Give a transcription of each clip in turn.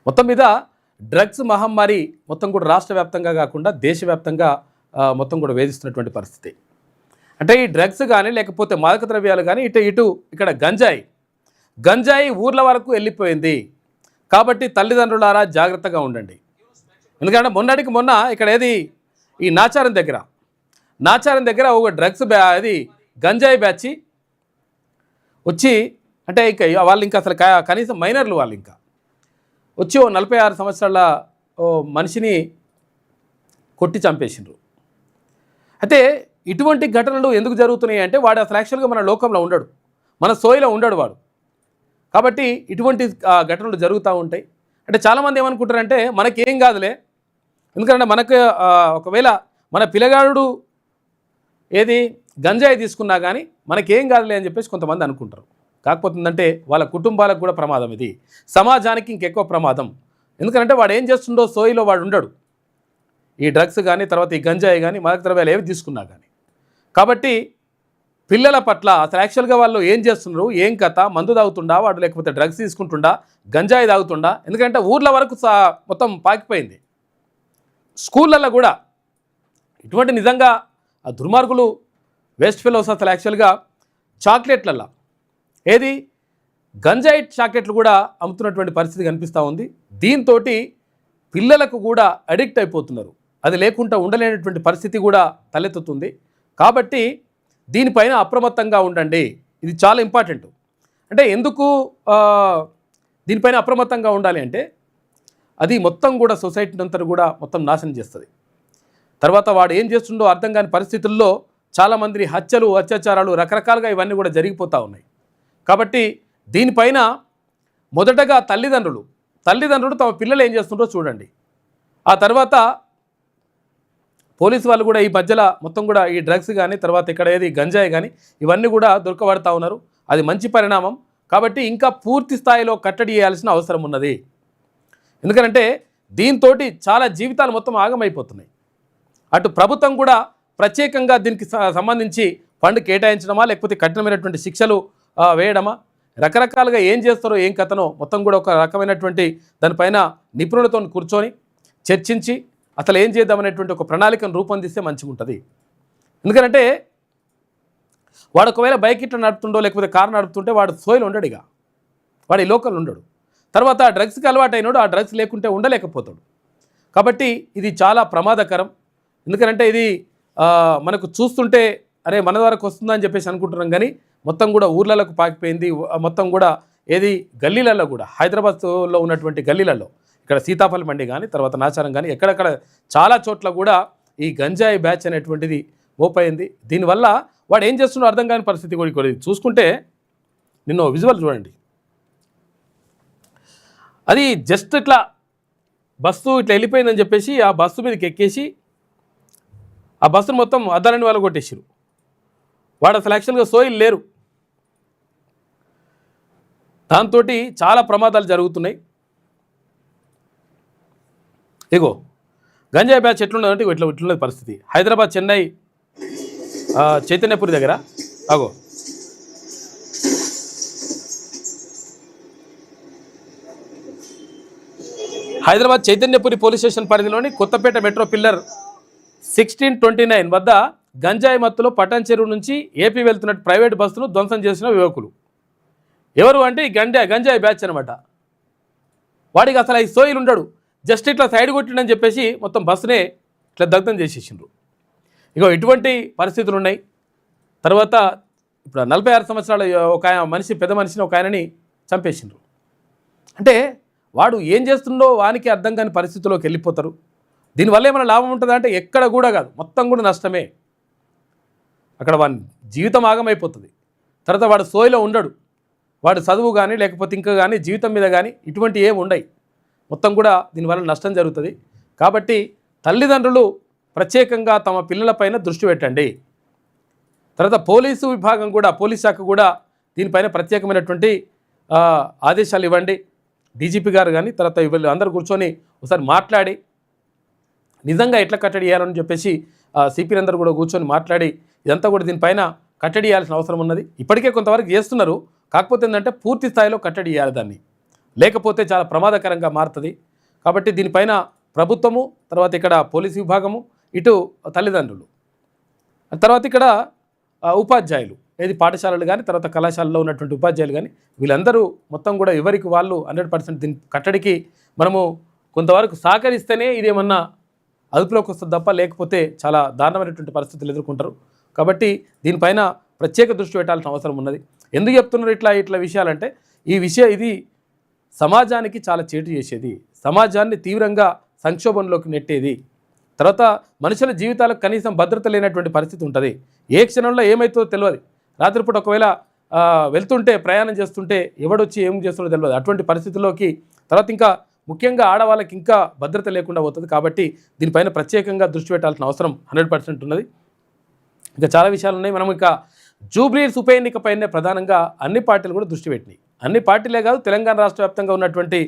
మొత్తం మీద డ్రగ్స్ మహమ్మారి మొత్తం కూడా రాష్ట్ర వ్యాప్తంగా కాకుండా దేశవ్యాప్తంగా మొత్తం కూడా వేధిస్తున్నటువంటి పరిస్థితి. అంటే ఈ డ్రగ్స్ కానీ లేకపోతే మాదక ద్రవ్యాలు కానీ ఇక్కడ గంజాయి ఊర్ల వరకు వెళ్ళిపోయింది. కాబట్టి తల్లిదండ్రులారా జాగ్రత్తగా ఉండండి. ఎందుకంటే మొన్న ఇక్కడ ఈ నాచారం దగ్గర ఒక డ్రగ్స్ గంజాయి బ్యాచ్ వచ్చి, అంటే వాళ్ళు ఇంకా అసలు కనీసం మైనర్లు వాళ్ళు ఇంకా వచ్చి 46 సంవత్సరాల మనిషిని కొట్టి చంపేసిండ్రు. అయితే ఇటువంటి ఘటనలు ఎందుకు జరుగుతున్నాయి అంటే వాడు అసలు యాక్చువల్గా మన లోకంలో ఉండడు, మన సోయిలో ఉండడు వాడు. కాబట్టి ఇటువంటి ఘటనలు జరుగుతూ ఉంటాయి. అంటే చాలామంది ఏమనుకుంటారంటే మనకేం కాదులే, ఎందుకంటే మనకు ఒకవేళ మన పిల్లగాడు గంజాయి తీసుకున్నా కానీ మనకేం కాదులే అని చెప్పేసి కొంతమంది అనుకుంటారు. కాకపోతే ఏంటంటే వాళ్ళ కుటుంబాలకు కూడా ప్రమాదం, ఇది సమాజానికి ఇంకెక్కువ ప్రమాదం. ఎందుకంటే వాడు ఏం చేస్తుండో సోయిలో వాడు ఉండడు, ఈ డ్రగ్స్ కానీ తర్వాత ఈ గంజాయి కానీ మాదక ద్రవ్యాలు ఏవి తీసుకున్నా కానీ. కాబట్టి పిల్లల పట్ల అసలు యాక్చువల్గా వాళ్ళు ఏం చేస్తున్నారు, ఏం కథ, మందు తాగుతుండా వాడు, లేకపోతే డ్రగ్స్ తీసుకుంటుండా, గంజాయి తాగుతుండా, ఎందుకంటే ఊర్ల వరకు మొత్తం పాకిపోయింది. స్కూళ్ళల్లో కూడా ఇటువంటి నిజంగా ఆ దుర్మార్గులు వేస్ట్ ఫెలోస్ అసలు యాక్చువల్గా చాక్లెట్లల్లో గంజాయి చాక్లెట్లు కూడా అమ్ముతున్నటువంటి పరిస్థితి కనిపిస్తూ ఉంది. దీంతో పిల్లలకు కూడా అడిక్ట్ అయిపోతున్నారు, అది లేకుండా ఉండలేనటువంటి పరిస్థితి కూడా తలెత్తుతుంది. కాబట్టి దీనిపైన అప్రమత్తంగా ఉండండి, ఇది చాలా ఇంపార్టెంట్. అంటే ఎందుకు దీనిపైన అప్రమత్తంగా ఉండాలి అంటే అది మొత్తం కూడా సొసైటీని అంతా కూడా మొత్తం నాశనం చేస్తుంది. తర్వాత వాడు ఏం చేస్తుండో అర్థం కాని పరిస్థితుల్లో చాలామంది హత్యలు, అత్యాచారాలు రకరకాలుగా ఇవన్నీ కూడా జరిగిపోతూ ఉన్నాయి. కాబట్టి దీనిపైన మొదటగా తల్లిదండ్రులు తమ పిల్లలు ఏం చేస్తుండో చూడండి. ఆ తర్వాత పోలీసు వాళ్ళు కూడా ఈ మధ్యలో మొత్తం కూడా ఈ డ్రగ్స్ కానీ తర్వాత ఇక్కడ గంజాయి కానీ ఇవన్నీ కూడా దొరకబడతా ఉన్నారు, అది మంచి పరిణామం. కాబట్టి ఇంకా పూర్తి స్థాయిలో కట్టడి చేయాల్సిన అవసరం ఉన్నది. ఎందుకంటే దీంతో చాలా జీవితాలు మొత్తం ఆగమైపోతున్నాయి. అటు ప్రభుత్వం కూడా ప్రత్యేకంగా దీనికి సంబంధించి ఫండ్ కేటాయించడమా లేకపోతే కఠినమైనటువంటి శిక్షలు వేయడమా, రకరకాలుగా ఏం చేస్తారో ఏం కథనో మొత్తం కూడా ఒక రకమైనటువంటి దానిపైన నిపుణులతో కూర్చొని చర్చించి అసలు ఏం చేద్దామనేటువంటి ఒక ప్రణాళికను రూపొందిస్తే మంచిగా ఉంటుంది. ఎందుకంటే వాడు ఒకవేళ బైక్ ఇట్లా నడుపుతుండో లేకపోతే కారు నడుపుతుంటే వాడు సోయిలు ఉండడు, ఇక వాడు ఈ లోకల్ ఉండడు. తర్వాత ఆ డ్రగ్స్కి అలవాటు అయినాడు, ఆ డ్రగ్స్ లేకుంటే ఉండలేకపోతాడు. కాబట్టి ఇది చాలా ప్రమాదకరం. ఎందుకంటే ఇది మనకు చూస్తుంటే అరే మన వరకు వస్తుందని చెప్పేసి అనుకుంటున్నాం, కానీ మొత్తం కూడా ఊర్లలకు పాకిపోయింది. మొత్తం కూడా గల్లీలలో కూడా హైదరాబాద్లో ఉన్నటువంటి గల్లీలలో ఇక్కడ సీతాఫల్ మండి కానీ తర్వాత నాచారం కానీ ఎక్కడెక్కడ చాలా చోట్ల కూడా ఈ గంజాయి బ్యాచ్ అనేటువంటిది మోపైంది. దీనివల్ల వాడు ఏం చేస్తున్నాడో అర్థం కాని పరిస్థితి కూడా చూసుకుంటే నిన్న విజువల్ చూడండి, అది జస్ట్ ఇట్లా బస్సు ఇట్లా వెళ్ళిపోయిందని చెప్పేసి ఆ బస్సు మీదకి ఎక్కేసి ఆ బస్సును మొత్తం అద్దాలని వాళ్ళు కొట్టేసారు. వాడు అసలు యాక్చువల్గా సోయిలు లేరు. దాంతో చాలా ప్రమాదాలు జరుగుతున్నాయి. ఇగో గంజాయి బ్యాచ్ ఎట్లున్నదంటే ఇట్లున్నది పరిస్థితి. హైదరాబాద్ చెన్నై చైతన్యపురి దగ్గర అగో హైదరాబాద్ చైతన్యపురి పోలీస్ స్టేషన్ పరిధిలోని కొత్తపేట మెట్రో పిల్లర్ 1629 వద్ద గంజాయి మత్తులో పటాన్ చెరువు నుంచి ఏపీ వెళ్తున్నట్టు ప్రైవేట్ బస్సును ధ్వంసం చేసిన యువకులు ఎవరు అంటే ఈ గంజాయి బ్యాచ్ అనమాట. వాడికి అసలు ఈ సోయిలు ఉండడు, జస్ట్ ఇట్లా సైడ్ కొట్టిండని చెప్పేసి మొత్తం బస్సునే ఇట్లా దగ్ధం చేసేసిండ్రు. ఇగో ఇటువంటి పరిస్థితులు ఉన్నాయి. తర్వాత ఇప్పుడు 46 సంవత్సరాల ఒక మనిషి, పెద్ద మనిషిని ఒక ఆయనని చంపేసిండ్రు. అంటే వాడు ఏం చేస్తుండో వానికి అర్థం కాని పరిస్థితుల్లోకి వెళ్ళిపోతారు. దీనివల్ల ఏమైనా లాభం ఉంటుందా అంటే ఎక్కడ కూడా కాదు, మొత్తం కూడా నష్టమే. అక్కడ వాడి జీవితం ఆగమైపోతుంది. తర్వాత వాడు సోయిలో ఉండడు, వాడు చదువు కానీ లేకపోతే ఇంకా కానీ జీవితం మీద కానీ ఇటువంటి ఏమి ఉండయి, మొత్తం కూడా దీనివల్ల నష్టం జరుగుతుంది. కాబట్టి తల్లిదండ్రులు ప్రత్యేకంగా తమ పిల్లలపైన దృష్టి పెట్టండి. తర్వాత పోలీసు విభాగం కూడా, పోలీస్ శాఖ కూడా దీనిపైన ప్రత్యేకమైనటువంటి ఆదేశాలు ఇవ్వండి. డీజీపీ గారు కానీ తర్వాత వీళ్ళు అందరూ కూర్చొని ఒకసారి మాట్లాడి నిజంగా ఎట్లా కట్టడి చేయాలని చెప్పేసి సిపిలు అందరూ కూడా కూర్చొని మాట్లాడి ఇదంతా కూడా దీనిపైన కట్టడి చేయాల్సిన అవసరం ఉన్నది. ఇప్పటికే కొంతవరకు చేస్తున్నారు, కాకపోతే ఏంటంటే పూర్తి స్థాయిలో కట్టడి చేయాలి దాన్ని. లేకపోతే చాలా ప్రమాదకరంగా మారుతుంది. కాబట్టి దీనిపైన ప్రభుత్వము, తర్వాత ఇక్కడ పోలీసు విభాగము, ఇటు తల్లిదండ్రులు, తర్వాత ఇక్కడ ఉపాధ్యాయులు, ఏది పాఠశాలలు కానీ తర్వాత కళాశాలలో ఉన్నటువంటి ఉపాధ్యాయులు కానీ వీళ్ళందరూ మొత్తం కూడా ఎవరికి వాళ్ళు 100% దీని కట్టడికి మనము కొంతవరకు సహకరిస్తేనే ఇదేమన్నా అదుపులోకి వస్తుంది తప్ప లేకపోతే చాలా దారుణమైనటువంటి పరిస్థితులు ఎదుర్కొంటారు. కాబట్టి దీనిపైన ప్రత్యేక దృష్టి పెట్టాల్సిన అవసరం ఉన్నది. ఎందుకు చెప్తున్నారు ఇట్లా విషయాలంటే ఇది సమాజానికి చాలా చేటు చేసేది, సమాజాన్ని తీవ్రంగా సంక్షోభంలోకి నెట్టేది. తర్వాత మనుషుల జీవితాలకు కనీసం భద్రత లేనటువంటి పరిస్థితి ఉంటుంది. ఏ క్షణంలో ఏమవుతుందో తెలియదు. రాత్రిపూట ఒకవేళ వెళ్తుంటే ప్రయాణం చేస్తుంటే ఎవడొచ్చి ఏం చేస్తుందో తెలియదు. అటువంటి పరిస్థితుల్లోకి తర్వాత ఇంకా ముఖ్యంగా ఆడవాళ్ళకి ఇంకా భద్రత లేకుండా పోతుంది. కాబట్టి దీనిపైన ప్రత్యేకంగా దృష్టి పెట్టాల్సిన అవసరం 100% ఉన్నది. ఇంకా చాలా విషయాలు ఉన్నాయి. మనం ఇక జూబ్లీహిల్స్ ఉప ఎన్నికపైనే ప్రధానంగా అన్ని పార్టీలు కూడా దృష్టి పెట్టినాయి. అన్ని పార్టీలే కాదు, తెలంగాణ రాష్ట్ర వ్యాప్తంగా ఉన్నటువంటి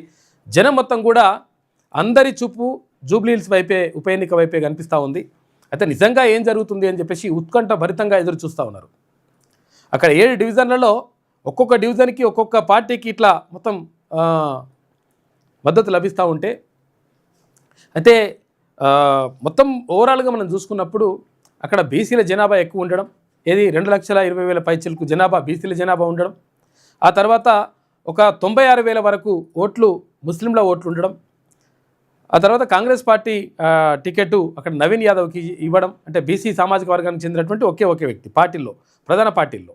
జనం మొత్తం కూడా అందరి చూపు జూబ్లీహిల్స్ వైపే, ఉప ఎన్నిక వైపే కనిపిస్తూ ఉంది. అయితే నిజంగా ఏం జరుగుతుంది అని చెప్పేసి ఉత్కంఠ భరితంగా ఎదురు చూస్తూ ఉన్నారు. అక్కడ 7 డివిజన్లలో ఒక్కొక్క డివిజన్కి ఒక్కొక్క పార్టీకి ఇట్లా మొత్తం మద్దతు లభిస్తూ ఉంటే, అయితే మొత్తం ఓవరాల్గా మనం చూసుకున్నప్పుడు అక్కడ బీసీల జనాభా ఎక్కువ ఉండడం, ఏది 2,20,000 పైచిలకు జనాభా బీసీల జనాభా ఉండడం, ఆ తర్వాత ఒక 96,000 వరకు ఓట్లు ముస్లింల ఓట్లు ఉండడం, ఆ తర్వాత కాంగ్రెస్ పార్టీ టికెట్ అక్కడ నవీన్ యాదవ్కి ఇవ్వడం, అంటే బీసీ సామాజిక వర్గానికి చెందినటువంటి ఒకే వ్యక్తి పార్టీల్లో, ప్రధాన పార్టీల్లో.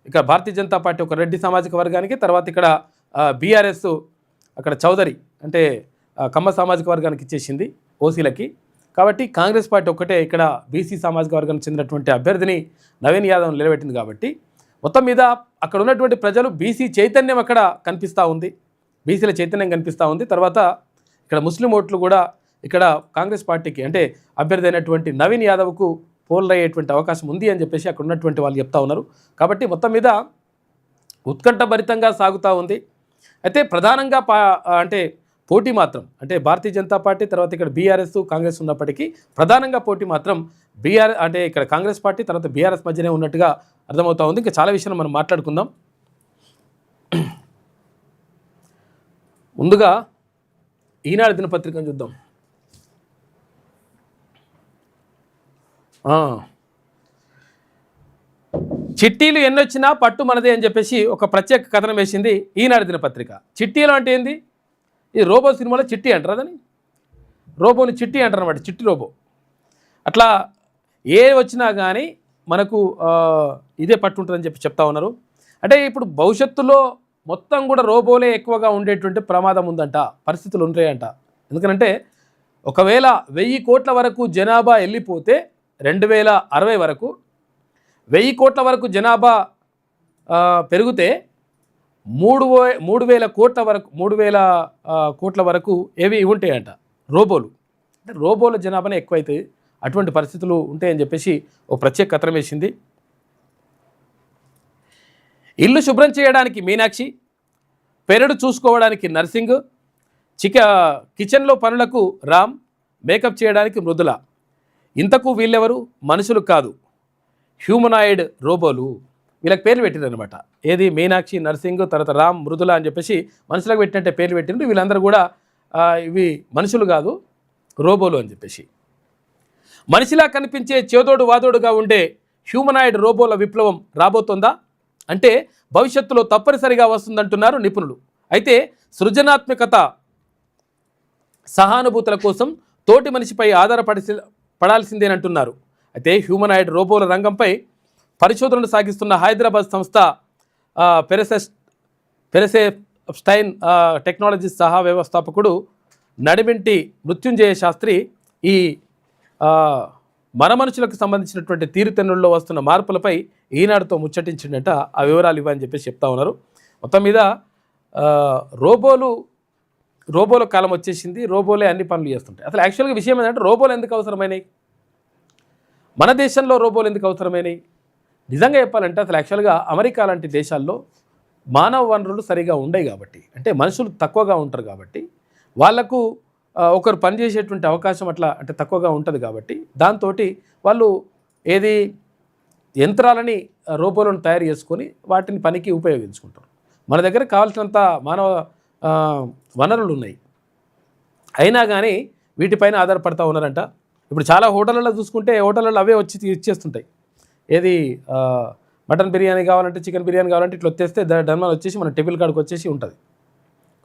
ఇక్కడ భారతీయ జనతా పార్టీ ఒక రెడ్డి సామాజిక వర్గానికి, తర్వాత ఇక్కడ బీఆర్ఎస్ అక్కడ చౌదరి అంటే కమ్మ సామాజిక వర్గానికి ఇచ్చేసింది ఓసీలకి. కాబట్టి కాంగ్రెస్ పార్టీ ఒక్కటే ఇక్కడ బీసీ సామాజిక వర్గానికి చెందినటువంటి అభ్యర్థిని నవీన్ యాదవ్ నిలబెట్టింది. కాబట్టి మొత్తం మీద అక్కడ ఉన్నటువంటి ప్రజలు బీసీ చైతన్యం అక్కడ కనిపిస్తూ ఉంది, బీసీల చైతన్యం కనిపిస్తూ ఉంది. తర్వాత ఇక్కడ ముస్లిం ఓట్లు కూడా ఇక్కడ కాంగ్రెస్ పార్టీకి అంటే అభ్యర్థి అయినటువంటి నవీన్ యాదవ్కు పోలయ్యేటువంటి అవకాశం ఉంది అని చెప్పేసి అక్కడ ఉన్నటువంటి వాళ్ళు చెప్తా ఉన్నారు. కాబట్టి మొత్తం మీద ఉత్కంఠభరితంగా సాగుతూ ఉంది. అయితే ప్రధానంగా అంటే పోటీ మాత్రం అంటే భారతీయ జనతా పార్టీ, తర్వాత ఇక్కడ బీఆర్ఎస్ కాంగ్రెస్ ఉన్నప్పటికీ ప్రధానంగా పోటీ మాత్రం అంటే ఇక్కడ కాంగ్రెస్ పార్టీ తర్వాత బీఆర్ఎస్ మధ్యనే ఉన్నట్టుగా అర్థమవుతా ఉంది. ఇంకా చాలా విషయాలు మనం మాట్లాడుకుందాం. ముందుగా ఈనాడు దినపత్రికను చూద్దాం. చిట్టీలు ఎన్నొచ్చినా పట్టు మనదే అని చెప్పేసి ఒక ప్రత్యేక కథనం వేసింది ఈనాడు దినపత్రిక. చిట్టీలు అంటే ఏంది? ఇది రోబో సినిమాలో చిట్టి అంటారు, అదని రోబోని చిట్టి అంటారు అన్నమాట, చిట్టి రోబో. అట్లా ఏ వచ్చినా కానీ మనకు ఇదే పట్టు ఉంటుందని చెప్పి చెప్తా ఉన్నారు. అంటే ఇప్పుడు భవిష్యత్తులో మొత్తం కూడా రోబోలే ఎక్కువగా ఉండేటువంటి ప్రమాదం ఉందంట, పరిస్థితులు ఉంటాయంట. ఎందుకంటే ఒకవేళ 1,000 కోట్ల వరకు జనాభా వెళ్ళిపోతే 2060 వరకు 1,000 కోట్ల వరకు జనాభా పెరిగితే 3,000 కోట్ల వరకు ఏవి ఉంటాయంట రోబోలు. అంటే రోబోల జనాభానే ఎక్కువైతే అటువంటి పరిస్థితులు ఉంటాయని చెప్పేసి ఒక ప్రత్యేక కథనం వేసింది. ఇల్లు శుభ్రం చేయడానికి మీనాక్షి, పెరడు చూసుకోవడానికి నర్సింగ్, కిచెన్లో పనులకు రామ్, మేకప్ చేయడానికి మృదుల. ఇంతకు వీళ్ళెవరు? మనుషులు కాదు, హ్యూమనాయిడ్ రోబోలు. వీళ్ళకి పేర్లు పెట్టిండ్రు అనమాట. ఏది మీనాక్షి, నర్సింగ్, తర్వాత రామ్, మృదుల అని చెప్పేసి మనుషులకు పెట్టినట్టే పేర్లు పెట్టిండ్రు. వీళ్ళందరూ కూడా ఇవి మనుషులు కాదు రోబోలు అని చెప్పేసి. మనిషిలా కనిపించే చేదోడు వాదోడుగా ఉండే హ్యూమనాయిడ్ రోబోల విప్లవం రాబోతుందా అంటే భవిష్యత్తులో తప్పనిసరిగా వస్తుందంటున్నారు నిపుణులు. అయితే సృజనాత్మకత, సహానుభూతుల కోసం తోటి మనిషిపై పడాల్సిందేనంటున్నారు. అయితే హ్యూమనాయిడ్ రోబోల రంగంపై పరిశోధనలు సాగిస్తున్న హైదరాబాద్ సంస్థ పెరసెప్టైన్ టెక్నాలజీస్ సహా వ్యవస్థాపకుడు నడిమింటి మృత్యుంజయ శాస్త్రి ఈ మనుషులకు సంబంధించినటువంటి తీరుతెన్నుల్లో వస్తున్న మార్పులపై ఈనాడుతో ముచ్చటించిండట. ఆ వివరాలు ఇవ్వని చెప్పేసి చెప్తా ఉన్నారు. మొత్తం మీద రోబోల కాలం వచ్చేసింది, రోబోలే అన్ని పనులు చేస్తుంటాయి. అసలు యాక్చువల్గా విషయం ఏంటంటే రోబోలు ఎందుకు అవసరమైనవి, మన దేశంలో రోబోలు ఎందుకు అవసరమైనవి? నిజంగా చెప్పాలంటే అసలు యాక్చువల్గా అమెరికా లాంటి దేశాల్లో మానవ వనరులు సరిగా ఉండవు కాబట్టి, అంటే మనుషులు తక్కువగా ఉంటారు కాబట్టి వాళ్లకు ఒకరు పనిచేసేటువంటి అవకాశం అట్లా అంటే తక్కువగా ఉంటుంది కాబట్టి దాంతో వాళ్ళు ఏది యంత్రాలని రోబోలను తయారు చేసుకొని వాటిని పనికి ఉపయోగించుకుంటారు. మన దగ్గర కావాల్సినంత మానవ వనరులు ఉన్నాయి, అయినా కానీ వీటిపైన ఆధారపడతా ఉన్నారంట. ఇప్పుడు చాలా హోటళ్ళలో చూసుకుంటే హోటళ్ళలో అవే వచ్చి ఇచ్చేస్తుంటాయి. ఏది మటన్ బిర్యానీ కావాలంటే, చికెన్ బిర్యానీ కావాలంటే ఇట్లా వచ్చేస్తే డర్మాలు వచ్చేసి మన టేబుల్ కాడికి వచ్చేసి ఉంటుంది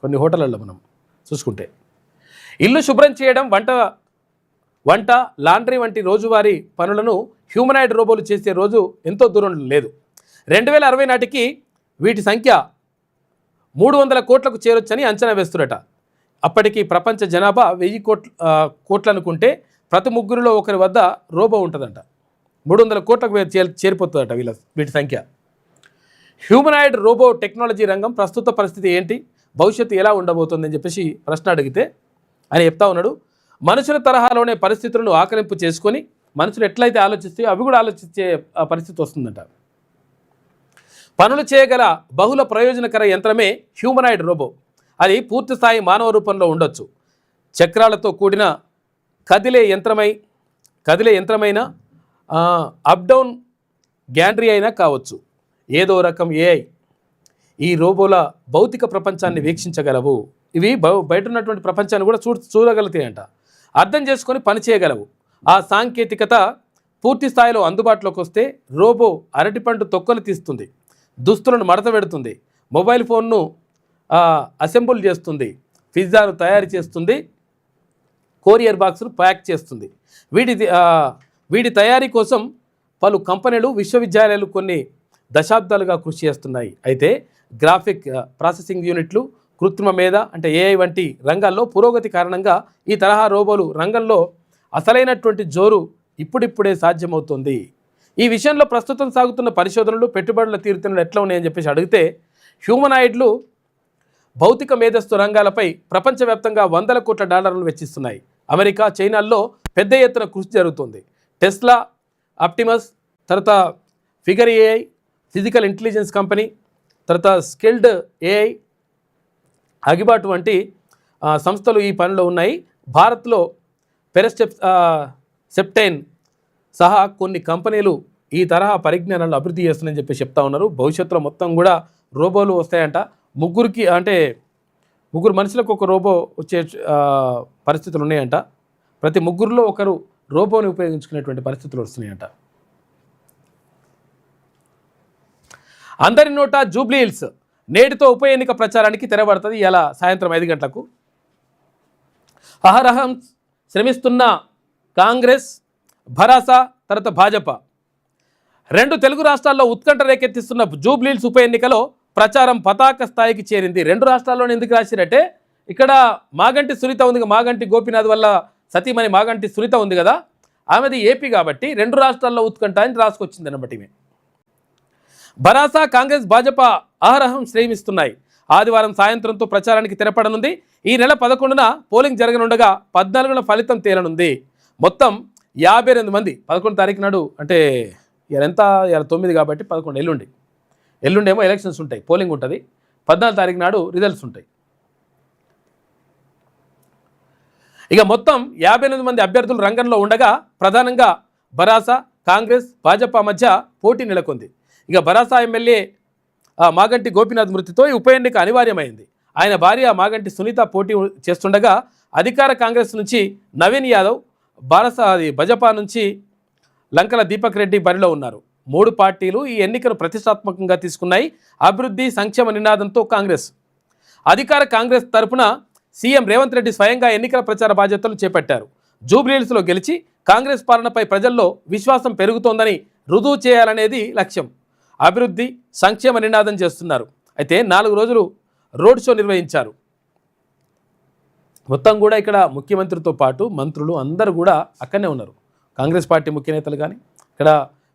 కొన్ని హోటళ్ళల్లో మనం చూసుకుంటే. ఇల్లు శుభ్రం చేయడం, వంట లాండ్రీ వంటి రోజువారీ పనులను హ్యూమనాయిడ్ రోబోలు చేసే రోజు ఎంతో దూరం లేదు. 2060 నాటికి వీటి సంఖ్య 300 కోట్లకు చేరొచ్చని అంచనా వేస్తున్నట. అప్పటికి ప్రపంచ జనాభా 1000 కోట్లు అనుకుంటే ప్రతి ముగ్గురిలో ఒకరి వద్ద రోబో ఉంటుందంట. 300 కోట్లకు చేరిపోతుందట వీటి సంఖ్య. హ్యూమనాయిడ్ రోబో టెక్నాలజీ రంగం ప్రస్తుత పరిస్థితి ఏంటి, భవిష్యత్తు ఎలా ఉండబోతుందని చెప్పేసి ప్రశ్న అడిగితే ఆయన చెప్తా ఉన్నాడు, మనుషుల తరహాలోనే పరిస్థితులను ఆకలింపు చేసుకొని మనుషులు ఎట్లయితే ఆలోచిస్తే అవి కూడా ఆలోచించే పరిస్థితి వస్తుందంట. పనులు చేయగల బహుళ ప్రయోజనకర యంత్రమే హ్యూమనాయిడ్ రోబో. అది పూర్తి స్థాయి మానవ రూపంలో ఉండొచ్చు. చక్రాలతో కూడిన కదిలే యంత్రమైన అప్ డౌన్ గ్యాండ్రీ అయినా కావచ్చు. ఏదో రకం ఏఐ ఈ రోబోల భౌతిక ప్రపంచాన్ని వీక్షించగలవు. ఇవి బయట ఉన్నటువంటి ప్రపంచాన్ని కూడా చూడగలుగుతాయంట, అర్థం చేసుకొని పనిచేయగలవు. ఆ సాంకేతికత పూర్తి స్థాయిలో అందుబాటులోకి వస్తే రోబో అరటిపండు తొక్కలు తీస్తుంది, దుస్తులను మడత పెడుతుంది, మొబైల్ ఫోన్ను అసెంబుల్ చేస్తుంది, పిజ్జాను తయారు చేస్తుంది, కొరియర్ బాక్స్ను ప్యాక్ చేస్తుంది. వీటి తయారీ కోసం పలు కంపెనీలు, విశ్వవిద్యాలయాలు కొన్ని దశాబ్దాలుగా కృషి చేస్తున్నాయి. అయితే గ్రాఫిక్ ప్రాసెసింగ్ యూనిట్లు, కృత్రిమ మేధ అంటే ఏఐ వంటి రంగాల్లో పురోగతి కారణంగా ఈ తరహా రోబోలు రంగంలో అసలైనటువంటి జోరు ఇప్పుడిప్పుడే సాధ్యమవుతుంది. ఈ విషయంలో ప్రస్తుతం సాగుతున్న పరిశోధనలు, పెట్టుబడుల తీరుతెన్నులు ఎట్లా ఉన్నాయని చెప్పేసి అడిగితే, హ్యూమనాయిడ్లు భౌతిక మేధస్సు రంగాలపై ప్రపంచవ్యాప్తంగా $100 కోట్ల వెచ్చిస్తున్నాయి. అమెరికా, చైనాల్లో పెద్ద ఎత్తున కృషి జరుగుతుంది. టెస్లా, ఆప్టిమస్, తర్వాత figure AI, physical intelligence company, తర్వాత స్కిల్డ్ ఏఐ, అగిబాటు వంటి సంస్థలు ఈ పనిలో ఉన్నాయి. భారత్లో సెప్టైన్ సహా కొన్ని కంపెనీలు ఈ తరహా పరిజ్ఞానాలను అభివృద్ధి చేస్తున్నాయని చెప్పి చెప్తా ఉన్నారు. భవిష్యత్తులో మొత్తం కూడా రోబోలు వస్తాయంట. ముగ్గురు మనుషులకు ఒక రోబో వచ్చే పరిస్థితులు ఉన్నాయంట. ప్రతి ముగ్గురులో ఒకరు రోబోని ఉపయోగించుకునేటువంటి పరిస్థితులు వస్తున్నాయంట. అందరి నోట జూబ్లీ హిల్స్ నేటితో ఉప ఎన్నిక ప్రచారానికి తెరబడుతుంది. ఇలా సాయంత్రం 5 గంటలకు అహరహం శ్రమిస్తున్న కాంగ్రెస్, భరాసా, తర్వాత భాజపా 2 తెలుగు రాష్ట్రాల్లో ఉత్కంఠ రేకెత్తిస్తున్న జూబ్లీ హిల్స్ ఉప ఎన్నికలో ప్రచారం పతాక స్థాయికి చేరింది. 2 రాష్ట్రాల్లోనే ఎందుకు రాసిరంటే, ఇక్కడ మాగంటి సునీత ఉంది, మాగంటి గోపీనాథ్ వల్ల సతీమణి మాగంటి సునీత ఉంది కదా, ఆమెది ఏపీ కాబట్టి 2 రాష్ట్రాల్లో ఉత్కంఠ అని రాసుకొచ్చింది అన్నమాట. ఈమె భరాసా, కాంగ్రెస్, భాజపా అహరహం శ్రమిస్తున్నాయి. ఆదివారం సాయంత్రంతో ప్రచారానికి తెరపడనుంది. ఈ నెల 11న పోలింగ్ జరగనుండగా 14న ఫలితం తేలనుంది. మొత్తం 52 మంది 11 తారీఖు నాడు, అంటే ఎంత 9 కాబట్టి 11 ఎల్లుండేమో ఎలక్షన్స్ ఉంటాయి, పోలింగ్ ఉంటుంది. 14 తారీఖు నాడు రిజల్ట్స్ ఉంటాయి. ఇక మొత్తం 58 మంది అభ్యర్థులు రంగంలో ఉండగా ప్రధానంగా భరాసా, కాంగ్రెస్, భాజపా మధ్య పోటీ నెలకొంది. ఇక భరాసా ఎమ్మెల్యే మాగంటి గోపీనాథ్ మృతితో ఈ ఉప ఎన్నిక అనివార్యమైంది. ఆయన భార్య మాగంటి సునీత పోటీ చేస్తుండగా అధికార కాంగ్రెస్ నుంచి నవీన్ యాదవ్, భాజపా నుంచి లంకల దీపక్ రెడ్డి బరిలో ఉన్నారు. 3 పార్టీలు ఈ ఎన్నికను ప్రతిష్టాత్మకంగా తీసుకున్నాయి. అభివృద్ధి, సంక్షేమ నినాదంతో అధికార కాంగ్రెస్ తరపున సీఎం రేవంత్ రెడ్డి స్వయంగా ఎన్నికల ప్రచార బాధ్యతలు చేపట్టారు. జూబ్లీహిల్స్లో గెలిచి కాంగ్రెస్ పాలనపై ప్రజల్లో విశ్వాసం పెరుగుతోందని రుజువు చేయాలనేది లక్ష్యం. అభివృద్ధి, సంక్షేమ నినాదం చేస్తున్నారు. అయితే 4 రోజులు రోడ్ షో నిర్వహించారు. మొత్తం కూడా ఇక్కడ ముఖ్యమంత్రితో పాటు మంత్రులు అందరూ కూడా అక్కడనే ఉన్నారు. కాంగ్రెస్ పార్టీ ముఖ్య నేతలు కానీ, ఇక్కడ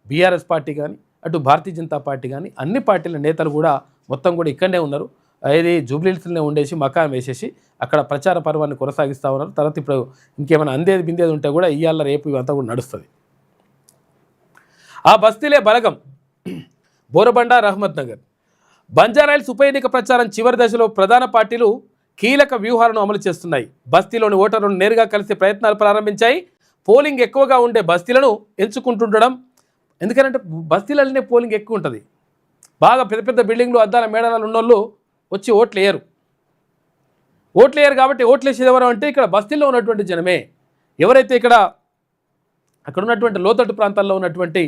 బీఆర్ఎస్ పార్టీ కానీ, అటు భారతీయ జనతా పార్టీ కానీ, అన్ని పార్టీల నేతలు కూడా మొత్తం కూడా ఇక్కడనే ఉన్నారు. ఇది జూబ్లీహిల్స్లోనే ఉండేసి మకాం వేసేసి అక్కడ ప్రచార పర్వాన్ని కొనసాగిస్తూ ఉన్నారు. తర్వాత ఇప్పుడు ఇంకేమైనా బిందేది ఉంటే కూడా ఇవాళ రేపు ఇవంతా కూడా నడుస్తుంది. ఆ బస్తీలే బలగం. బోరబండ, రహమత్ నగర్, బంజారాహిల్స్ ఉప ఎన్నిక ప్రచారం చివరి దశలో ప్రధాన పార్టీలు కీలక వ్యూహాలను అమలు చేస్తున్నాయి. బస్తీలోని ఓటర్లను నేరుగా కలిసే ప్రయత్నాలు ప్రారంభించాయి. పోలింగ్ ఎక్కువగా ఉండే బస్తీలను ఎంచుకుంటుండడం, ఎందుకంటే బస్తీలలోనే పోలింగ్ ఎక్కువ ఉంటుంది. బాగా పెద్ద పెద్ద బిల్డింగ్లు, అద్దాల మేడలు ఉన్నోళ్ళు వచ్చి ఓట్లు వేయరు. ఓట్లు వేయరు కాబట్టి ఓట్లు వేసేది ఎవరు అంటే ఇక్కడ బస్తీల్లో ఉన్నటువంటి జనమే. ఎవరైతే అక్కడ ఉన్నటువంటి లోతట్టు ప్రాంతాల్లో ఉన్నటువంటి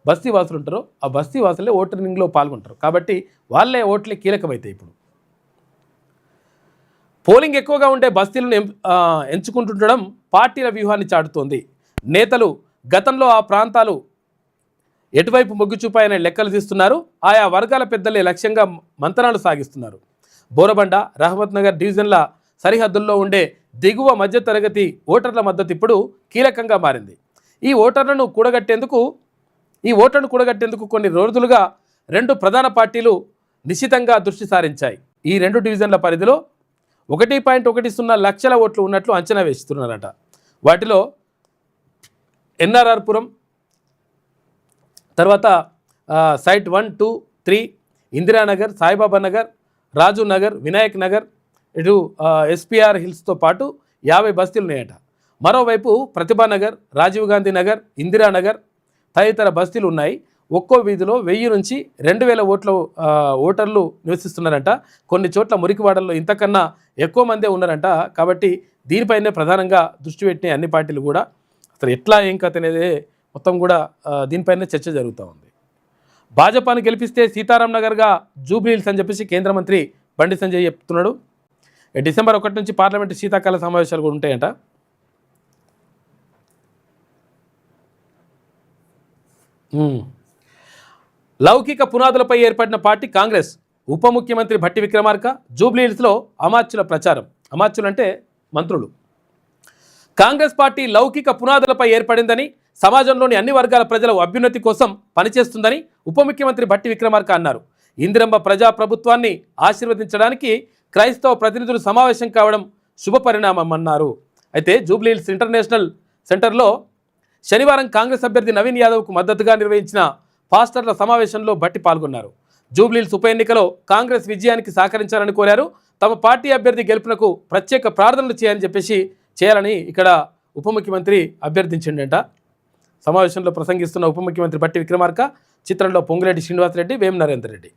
బస్తీ వాసులు ఉంటారో ఆ బస్తీ వాసులే ఓటరింగ్లో పాల్గొంటారు. కాబట్టి వాళ్ళే ఓట్లే కీలకమవుతాయి. ఇప్పుడు పోలింగ్ ఎక్కువగా ఉండే బస్తీలను ఎంచుకుంటుండడం పార్టీల వ్యూహాన్ని చాటుతోంది. నేతలు గతంలో ఆ ప్రాంతాలు ఎటువైపు మొగ్గు చూపాయనే లెక్కలు తీస్తున్నారు. ఆయా వర్గాల పెద్దలే లక్ష్యంగా మంతనాలు సాగిస్తున్నారు. బోరబండ, రహమత్ నగర్ డివిజన్ల సరిహద్దుల్లో ఉండే దిగువ మధ్యతరగతి ఓటర్ల మద్దతు ఇప్పుడు కీలకంగా మారింది. ఈ ఓటర్లను కూడగట్టేందుకు కొన్ని రోజులుగా రెండు ప్రధాన పార్టీలు నిశితంగా దృష్టి సారించాయి. ఈ రెండు డివిజన్ల పరిధిలో 1.10 లక్షల ఓట్లు ఉన్నట్లు అంచనా వేస్తున్నారట. వాటిలో ఎన్ఆర్ఆర్ పురం, తర్వాత సైట్ 1, 2, 3, ఇందిరానగర్, సాయిబాబా నగర్, రాజు నగర్, వినాయక్ నగర్, ఇటు ఎస్పీఆర్ హిల్స్తో పాటు 50 బస్తీలు ఉన్నాయట. మరోవైపు ప్రతిభానగర్, రాజీవ్ గాంధీ నగర్, ఇందిరానగర్ తదితర బస్తీలు ఉన్నాయి. ఒక్కో వీధిలో 1000 నుంచి 2000 ఓటర్లు నివసిస్తున్నారంట. కొన్ని చోట్ల మురికివాడల్లో ఇంతకన్నా ఎక్కువ మందే ఉన్నారంట. కాబట్టి దీనిపైనే ప్రధానంగా దృష్టి పెట్టిన అన్ని పార్టీలు కూడా అసలు ఎట్లా ఏం కథ అనేది మొత్తం కూడా దీనిపైనే చర్చ జరుగుతూ ఉంది. భాజపాను గెలిపిస్తే సీతారాం నగర్గా జూబ్లీహిల్స్ అని చెప్పేసి కేంద్ర మంత్రి బండి సంజయ్ చెప్తున్నాడు. డిసెంబర్ 1 నుంచి పార్లమెంటు శీతాకాల సమావేశాలు కూడా ఉంటాయంట. లౌకిక పునాదులపై ఏర్పడిన పార్టీ కాంగ్రెస్. ఉప ముఖ్యమంత్రి భట్టి విక్రమార్క జూబ్లీహిల్స్లో అమాత్యుల ప్రచారం. అమాత్యులు అంటే మంత్రులు. కాంగ్రెస్ పార్టీ లౌకిక పునాదులపై ఏర్పడిందని, సమాజంలోని అన్ని వర్గాల ప్రజల అభ్యున్నతి కోసం పనిచేస్తుందని ఉప ముఖ్యమంత్రి భట్టి విక్రమార్క అన్నారు. ఇందిరమ్మ ప్రజాప్రభుత్వాన్ని ఆశీర్వదించడానికి క్రైస్తవ ప్రతినిధులు సమావేశం కావడం శుభపరిణామం అన్నారు. అయితే జూబ్లీహిల్స్ ఇంటర్నేషనల్ సెంటర్లో శనివారం కాంగ్రెస్ అభ్యర్థి నవీన్ యాదవ్కు మద్దతుగా నిర్వహించిన పాస్టర్ల సమావేశంలో భట్టి పాల్గొన్నారు. జూబ్లీహిల్స్ ఉప ఎన్నికలో కాంగ్రెస్ విజయానికి సహకరించాలని కోరారు. తమ పార్టీ అభ్యర్థి గెలుపునకు ప్రత్యేక ప్రార్థనలు చేయాలని ఇక్కడ ఉప ముఖ్యమంత్రి అభ్యర్థించిండట. సమావేశంలో ప్రసంగిస్తున్న ఉప ముఖ్యమంత్రి భట్టి విక్రమార్క చిత్రంలో పొంగులేటి శ్రీనివాసరెడ్డి, వేం నరేందర్ రెడ్డి.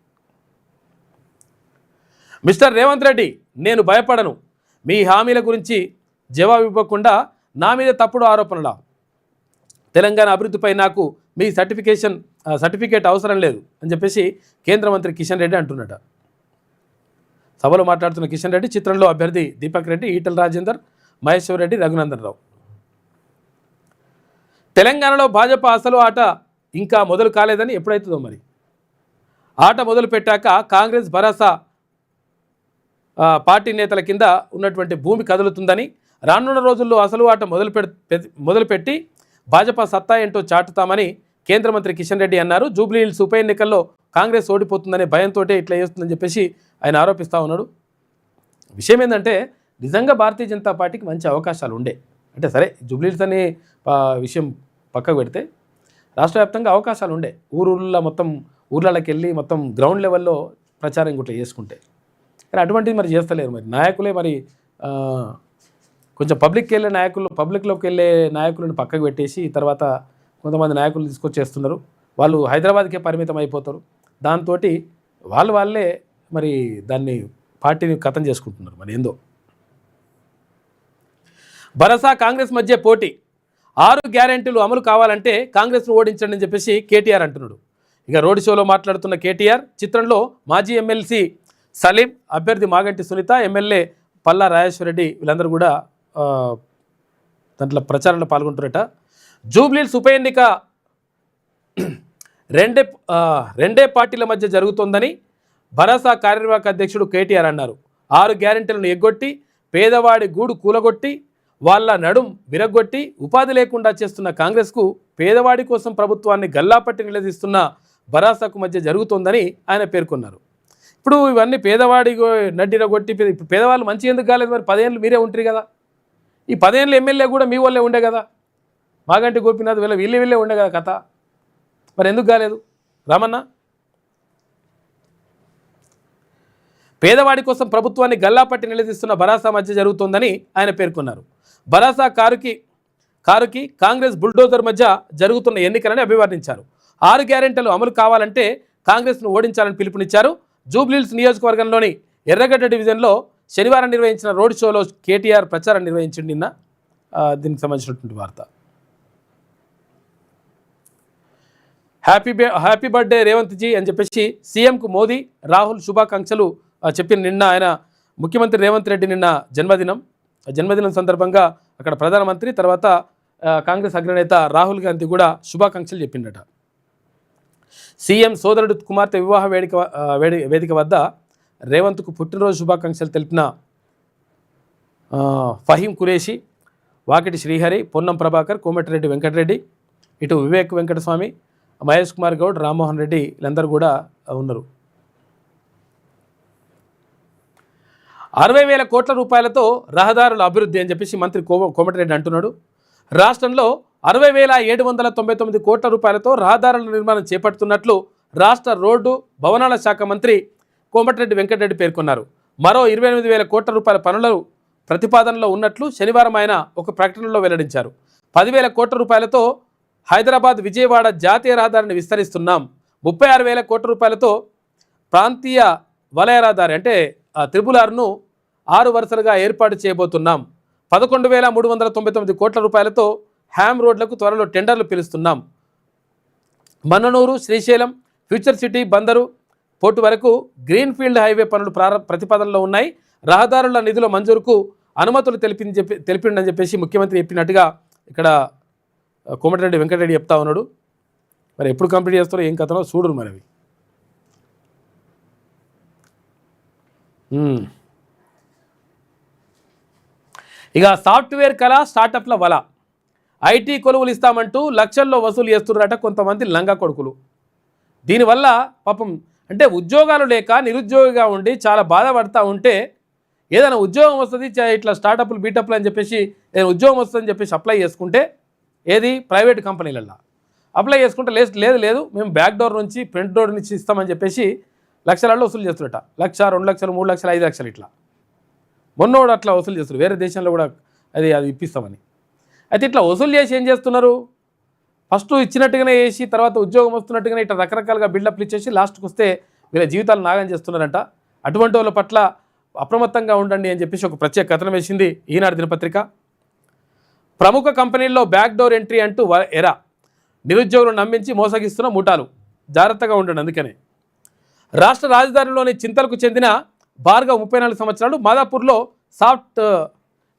మిస్టర్ రేవంత్ రెడ్డి, నేను భయపడను. మీ హామీల గురించి జవాబు ఇవ్వకుండా నా మీద తప్పుడు ఆరోపణలా? తెలంగాణ అభివృద్ధిపై నాకు మీ సర్టిఫికేట్ అవసరం లేదు అని చెప్పేసి కేంద్ర మంత్రి కిషన్ రెడ్డి అంటున్నట. సభలో మాట్లాడుతున్న కిషన్ రెడ్డి చిత్రంలో అభ్యర్థి దీపక్ రెడ్డి, ఈటల రాజేందర్, మహేశ్వర్ రెడ్డి, రఘునందన్ రావు. తెలంగాణలో భాజపా అసలు ఆట ఇంకా మొదలు కాలేదని ఎప్పుడైతుందో మరి. ఆట మొదలు పెట్టాక కాంగ్రెస్ భరోసా పార్టీ నేతల కింద ఉన్నటువంటి భూమి కదులుతుందని, రానున్న రోజుల్లో అసలు ఆట మొదలుపెట్టి భాజపా సత్తా ఏంటో చాటుతామని కేంద్ర మంత్రి కిషన్ రెడ్డి అన్నారు. జూబ్లీహిల్స్ ఉప ఎన్నికల్లో కాంగ్రెస్ ఓడిపోతుందనే భయంతో ఇట్లా చేస్తుందని చెప్పేసి ఆయన ఆరోపిస్తూ ఉన్నాడు. విషయం ఏంటంటే నిజంగా భారతీయ జనతా పార్టీకి మంచి అవకాశాలు ఉండే, అంటే సరే జూబ్లీహిల్స్ అనే విషయం పక్కకు పెడితే రాష్ట్ర వ్యాప్తంగా అవకాశాలు ఉండే. మొత్తం ఊర్లలోకి వెళ్ళి మొత్తం గ్రౌండ్ లెవెల్లో ప్రచారం ఇట్లా చేసుకుంటే, కానీ అటువంటిది మరి చేస్తలేరు. మరి నాయకులే మరి కొంచెం పబ్లిక్లోకి వెళ్ళే నాయకులను పక్కకు పెట్టేసి తర్వాత కొంతమంది నాయకులు తీసుకొచ్చేస్తున్నారు. వాళ్ళు హైదరాబాద్కే పరిమితం అయిపోతారు. దాంతో వాళ్ళే మరి దాన్ని పార్టీని ఖతం చేసుకుంటున్నారు. మరి ఏందో భరోసా కాంగ్రెస్ మధ్య పోటీ. 6 గ్యారెంటీలు అమలు కావాలంటే కాంగ్రెస్ను ఓడించండి అని చెప్పేసి కేటీఆర్ అంటున్నాడు. ఇక రోడ్ షోలో మాట్లాడుతున్న కేటీఆర్ చిత్రంలో మాజీ ఎమ్మెల్సీ సలీం, అభ్యర్థి మాగంటి సునీత, ఎమ్మెల్యే పల్లా రాజేశ్వరరెడ్డి వీళ్ళందరూ కూడా దాంట్లో ప్రచారంలో పాల్గొంటారట. జూబ్లీహిల్స్ ఉప ఎన్నిక రెండే పార్టీల మధ్య జరుగుతోందని భరోసా కార్యనిర్వాహక అధ్యక్షుడు కేటీఆర్ అన్నారు. 6 గ్యారెంటీలను ఎగ్గొట్టి, పేదవాడి గూడు కూలగొట్టి, వాళ్ళ నడుం విరగొట్టి ఉపాధి లేకుండా చేస్తున్న కాంగ్రెస్కు పేదవాడి కోసం ప్రభుత్వాన్ని గల్లాపట్టి నిలదీస్తున్న భరోసాకు మధ్య జరుగుతోందని ఆయన పేర్కొన్నారు. ఇప్పుడు ఇవన్నీ పేదవాడి నడ్డిరగొట్టి, ఇప్పుడు పేదవాళ్ళు మంచి ఎందుకు కాలేదు? మరి 10 ఏళ్ళు మీరే ఉంటారు కదా. ఈ 10 ఏళ్ళు ఎమ్మెల్యే కూడా మీ వాళ్ళే ఉండే కదా. మాగంటి గోపీనాథ్ వీళ్ళే ఉండే కదా కథ. మరి ఎందుకు కాలేదు రామన్న? పేదవాడి కోసం ప్రభుత్వాన్ని గల్లాపట్టి నిలదీస్తున్న భరోసా మధ్య జరుగుతోందని ఆయన పేర్కొన్నారు. భరోసా కారుకి కాంగ్రెస్ బుల్డోజర్ మధ్య జరుగుతున్న ఎన్నికలని అభివర్ణించారు. 6 గ్యారెంటీలు అమలు కావాలంటే కాంగ్రెస్ను ఓడించాలని పిలుపునిచ్చారు. జూబ్లీహిల్స్ నియోజకవర్గంలోని ఎర్రగడ్డ డివిజన్లో శనివారం నిర్వహించిన రోడ్ షోలో కేటీఆర్ ప్రచారం నిర్వహించింది నిన్న. దీనికి సంబంధించినటువంటి వార్త. హ్యాపీ బర్త్డే రేవంత్ జీ అని చెప్పేసి సీఎంకు మోదీ రాహుల్ శుభాకాంక్షలు చెప్పిన నిన్న ఆయన ముఖ్యమంత్రి రేవంత్ రెడ్డి నిన్న జన్మదినం సందర్భంగా అక్కడ ప్రధానమంత్రి తర్వాత కాంగ్రెస్ అగ్రనేత రాహుల్ గాంధీ కూడా శుభాకాంక్షలు చెప్పిండట. సీఎం సోదరుడు కుమార్తె వివాహ వేదిక వద్ద రేవంత్కు పుట్టినరోజు శుభాకాంక్షలు తెలిపిన ఫహీం ఖురేషి, వాకిటి శ్రీహరి, పొన్నం ప్రభాకర్, కోమటిరెడ్డి వెంకటరెడ్డి, ఇటు వివేక్ వెంకటస్వామి, మహేష్ కుమార్ గౌడ్, రామ్మోహన్ రెడ్డి వీళ్ళందరూ కూడా ఉన్నారు. 60,000 కోట్ల రూపాయలతో రహదారుల అభివృద్ధి అని చెప్పేసి మంత్రి కోమటిరెడ్డి అంటున్నాడు. రాష్ట్రంలో 60,799 కోట్ల రూపాయలతో రహదారుల నిర్మాణం చేపడుతున్నట్లు రాష్ట్ర రోడ్డు భవనాల శాఖ మంత్రి కోమటిరెడ్డి వెంకటరెడ్డి పేర్కొన్నారు. మరో 28,000 కోట్ల రూపాయల పనులు ప్రతిపాదనలో ఉన్నట్లు శనివారం ఆయన ఒక ప్రకటనలో వెల్లడించారు. 10,000 కోట్ల రూపాయలతో హైదరాబాద్ విజయవాడ జాతీయ రహదారిని విస్తరిస్తున్నాం. 36,000 కోట్ల రూపాయలతో ప్రాంతీయ వలయ రహదారి అంటే త్రిపుల్-ఆర్ను 6 వరుసలుగా ఏర్పాటు చేయబోతున్నాం. 11,399 కోట్ల రూపాయలతో హ్యామ్ రోడ్లకు త్వరలో టెండర్లు పిలుస్తున్నాం. Mannanur, Srisailam, future city, Bandar port వరకు గ్రీన్ఫీల్డ్ హైవే పనులు ప్రతిపాదనలో ఉన్నాయి. రహదారుల నిధుల మంజూరుకు అనుమతులు తెలిపిండని చెప్పేసి ముఖ్యమంత్రి చెప్పినట్టుగా ఇక్కడ కోమటిరెడ్డి వెంకటరెడ్డి చెప్తా ఉన్నాడు. మరి ఎప్పుడు కంప్లీట్ చేస్తారో ఏం కథనో చూడరు మరి అవి. ఇక సాఫ్ట్వేర్ కళ, స్టార్టప్ల వల, ఐటీ కొలువులు ఇస్తామంటూ లక్షల్లో వసూలు చేస్తున్నారట కొంతమంది లంగా కొడుకులు. దీనివల్ల పాపం అంటే ఉద్యోగాలు లేక నిరుద్యోగిగా ఉండి చాలా బాధపడతా ఉంటే ఏదైనా ఉద్యోగం వస్తుంది ఇట్లా స్టార్టప్లు బీటప్లు అని చెప్పేసి ఏదైనా ఉద్యోగం వస్తుందని చెప్పేసి అప్లై చేసుకుంటే ఏది ప్రైవేట్ కంపెనీలలో అప్లై చేసుకుంటే లేదు మేము బ్యాక్ డోర్ నుంచి ఫ్రంట్ డోర్ నుంచి ఇస్తామని చెప్పేసి లక్షలలో వసూలు చేస్తున్నట. 1,00,000, 2 లక్షలు, 3 లక్షలు, 5 లక్షలు ఇట్లా మొన్నోడు అట్లా వసూలు చేస్తారు. వేరే దేశంలో కూడా అది ఇప్పిస్తామని. అయితే ఇట్లా వసూలు చేసి ఏం చేస్తున్నారు, ఫస్ట్ ఇచ్చినట్టుగానే వేసి తర్వాత ఉద్యోగం వస్తున్నట్టుగానే ఇట్లా రకరకాలుగా బిల్డప్లు ఇచ్చేసి లాస్ట్కి వస్తే వీళ్ళ జీవితాలు నాగం చేస్తున్నారంట. అటువంటి వాళ్ళ పట్ల అప్రమత్తంగా ఉండండి అని చెప్పేసి ఒక ప్రత్యేక కథనం వేసింది ఈనాడు దినపత్రిక. ప్రముఖ కంపెనీల్లో బ్యాక్ డోర్ ఎంట్రీ అంటూ ఎరా, నిరుద్యోగులను నమ్మించి మోసగిస్తున్న ముఠాలు, జాగ్రత్తగా ఉండండి. అందుకనే రాష్ట్ర రాజధానిలోని చింతలకు చెందిన భార్గవ్ 34 సంవత్సరాలు మాదాపూర్లో సాఫ్ట్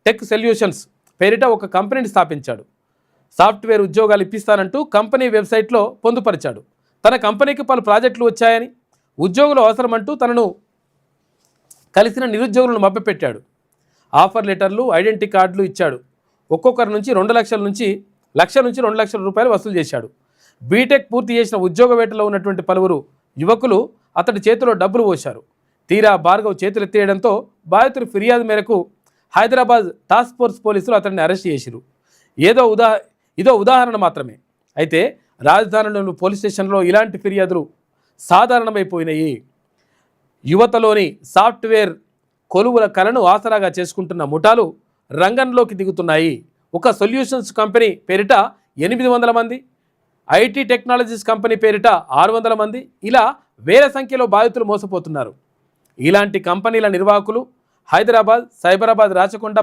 టెక్ సొల్యూషన్స్ పేరిట ఒక కంపెనీని స్థాపించాడు. సాఫ్ట్వేర్ ఉద్యోగాలు ఇప్పిస్తానంటూ కంపెనీ వెబ్సైట్లో పొందుపరిచాడు. తన కంపెనీకి పలు ప్రాజెక్టులు వచ్చాయని, ఉద్యోగులు అవసరమంటూ తనను కలిసిన నిరుద్యోగులను మభ్యపెట్టాడు. ఆఫర్ లెటర్లు, ఐడెంటిటీ కార్డులు ఇచ్చాడు. ఒక్కొక్కరి నుంచి 2 లక్షల నుంచి 2 లక్షల రూపాయలు వసూలు చేశాడు. బీటెక్ పూర్తి చేసిన ఉద్యోగ వేటలో ఉన్నటువంటి పలువురు యువకులు అతడి చేతిలో డబ్బులు పోశారు. తీరా భార్గవ్ చేతులెత్తేయడంతో బాధితుల ఫిర్యాదు మేరకు హైదరాబాద్ టాస్క్ ఫోర్స్ పోలీసులు అతడిని అరెస్ట్ చేశారు. ఇదో ఉదాహరణ మాత్రమే. అయితే రాజధానిలోని పోలీస్ స్టేషన్లో ఇలాంటి ఫిర్యాదులు సాధారణమైపోయినాయి. యువతలోని సాఫ్ట్వేర్ కొలువుల కళను ఆసరాగా చేసుకుంటున్న ముఠాలు రంగంలోకి దిగుతున్నాయి. ఒక సొల్యూషన్స్ కంపెనీ పేరిట 800 మంది, ఐటీ టెక్నాలజీస్ కంపెనీ పేరిట 600 మంది, ఇలా వేల సంఖ్యలో బాధితులు మోసపోతున్నారు. ఇలాంటి కంపెనీల నిర్వాహకులు హైదరాబాద్, సైబరాబాద్, రాచకొండ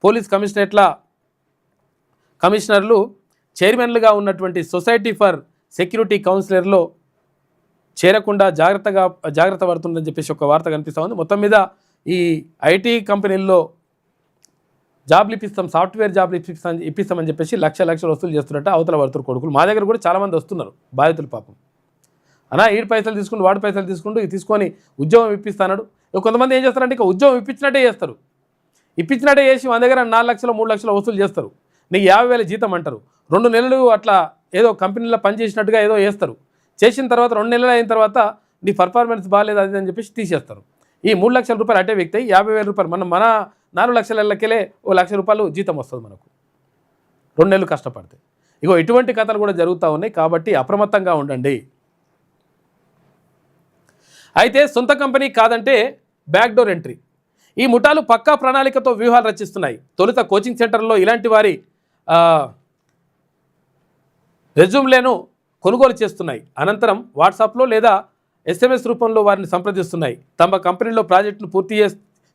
పోలీస్ కమిషనర్లు, చైర్మన్లుగా ఉన్నటువంటి సొసైటీ ఫర్ సెక్యూరిటీ కౌన్సిలర్లో చేరకుండా జాగ్రత్త పడుతుందని చెప్పేసి ఒక వార్త కనిపిస్తూ ఉంది. మొత్తం మీద ఈ ఐటీ కంపెనీల్లో జాబ్లు ఇప్పిస్తాం, సాఫ్ట్వేర్ జాబ్లు ఇప్పిస్తామని చెప్పేసి లక్షలు వసూలు చేస్తున్నట్టు అవతల పడుతున్నారు కొడుకులు. మా దగ్గర కూడా చాలామంది వస్తున్నారు బాధితులు. పాపం అన్నా ఈడు పైసలు తీసుకుంటూ వాడి పైసలు తీసుకొని ఉద్యోగం ఇప్పిస్తాడు. కొంతమంది ఏం చేస్తారంటే ఇక ఉద్యోగం ఇప్పించినట్టే చేస్తారు. ఇప్పించినట్టే చేసి మన దగ్గర 4 లక్షలు 3 లక్షలు వసూలు చేస్తారు. నీకు 50,000 జీతం అంటారు. 2 నెలలు అట్లా ఏదో కంపెనీలో పనిచేసినట్టుగా ఏదో చేస్తారు. చేసిన తర్వాత 2 నెలలు అయిన తర్వాత నీ పర్ఫార్మెన్స్ బాగాలేదు అది అని చెప్పేసి తీసేస్తారు. ఈ 3 లక్షల రూపాయలు అటే వ్యక్తి 50,000 రూపాయలు మన 4 లక్షలకెళ్ళే 1 లక్ష రూపాయలు జీతం వస్తుంది మనకు 2 నెలలు కష్టపడితే. ఇగో ఇటువంటి కథలు కూడా జరుగుతూ ఉన్నాయి. కాబట్టి అప్రమత్తంగా ఉండండి. అయితే సొంత కంపెనీ కాదంటే బ్యాక్డోర్ ఎంట్రీ. ఈ ముఠాలు పక్కా ప్రణాళికతో వ్యూహాలు రచిస్తున్నాయి. తొలుత కోచింగ్ సెంటర్లో ఇలాంటి వారి రెజ్యూమ్లను కొనుగోలు చేస్తున్నాయి. అనంతరం వాట్సాప్లో లేదా SMS రూపంలో వారిని సంప్రదిస్తున్నాయి. తమ కంపెనీలో ప్రాజెక్టును పూర్తి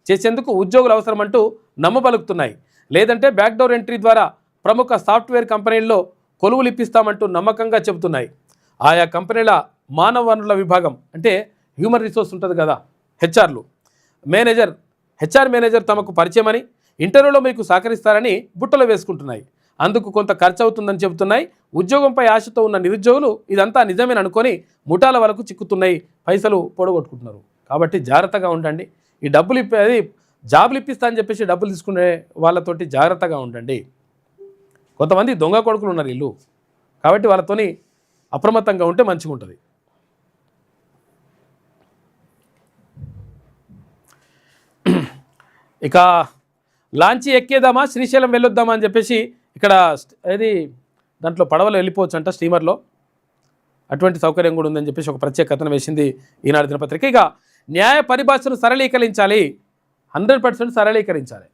చేసేందుకు ఉద్యోగులు అవసరమంటూ నమ్మబలుకుతున్నాయి. లేదంటే బ్యాక్డోర్ ఎంట్రీ ద్వారా ప్రముఖ సాఫ్ట్వేర్ కంపెనీల్లో కొలువులు ఇప్పిస్తామంటూ నమ్మకంగా చెబుతున్నాయి. ఆయా కంపెనీల మానవ వనరుల విభాగం అంటే హ్యూమన్ రిసోర్స్ ఉంటుంది కదా, హెచ్ఆర్ మేనేజర్ తమకు పరిచయమని, ఇంటర్వ్యూలో మీకు సహకరిస్తారని బుట్టలో వేసుకుంటున్నాయి. అందుకు కొంత ఖర్చు అవుతుందని చెబుతున్నాయి. ఉద్యోగంపై ఆశతో ఉన్న నిరుద్యోగులు ఇదంతా నిజమేననుకొని ముఠాల వరకు చిక్కుతున్నాయి, పైసలు పొడగొట్టుకుంటున్నారు. కాబట్టి జాగ్రత్తగా ఉండండి. ఈ డబ్బులు జాబులు ఇప్పిస్తా అని చెప్పేసి డబ్బులు తీసుకునే వాళ్ళతోటి జాగ్రత్తగా ఉండండి. కొంతమంది దొంగ కొడుకులు ఉన్నారు ఇల్లు, కాబట్టి వాళ్ళతోని అప్రమత్తంగా ఉంటే మంచిగా ఉంటుంది. ఇక లాంచీ ఎక్కేద్దామా, శ్రీశైలం వెళ్ళొద్దామా అని చెప్పేసి ఇక్కడ దాంట్లో పడవలో వెళ్ళిపోవచ్చు అంట, స్టీమర్లో. అటువంటి సౌకర్యం కూడా ఉందని చెప్పేసి ఒక ప్రత్యేక కథనం వేసింది ఈనాడు దినపత్రిక. ఇక న్యాయ పరిభాషను సరళీకరించాలి, 100% సరళీకరించాలి.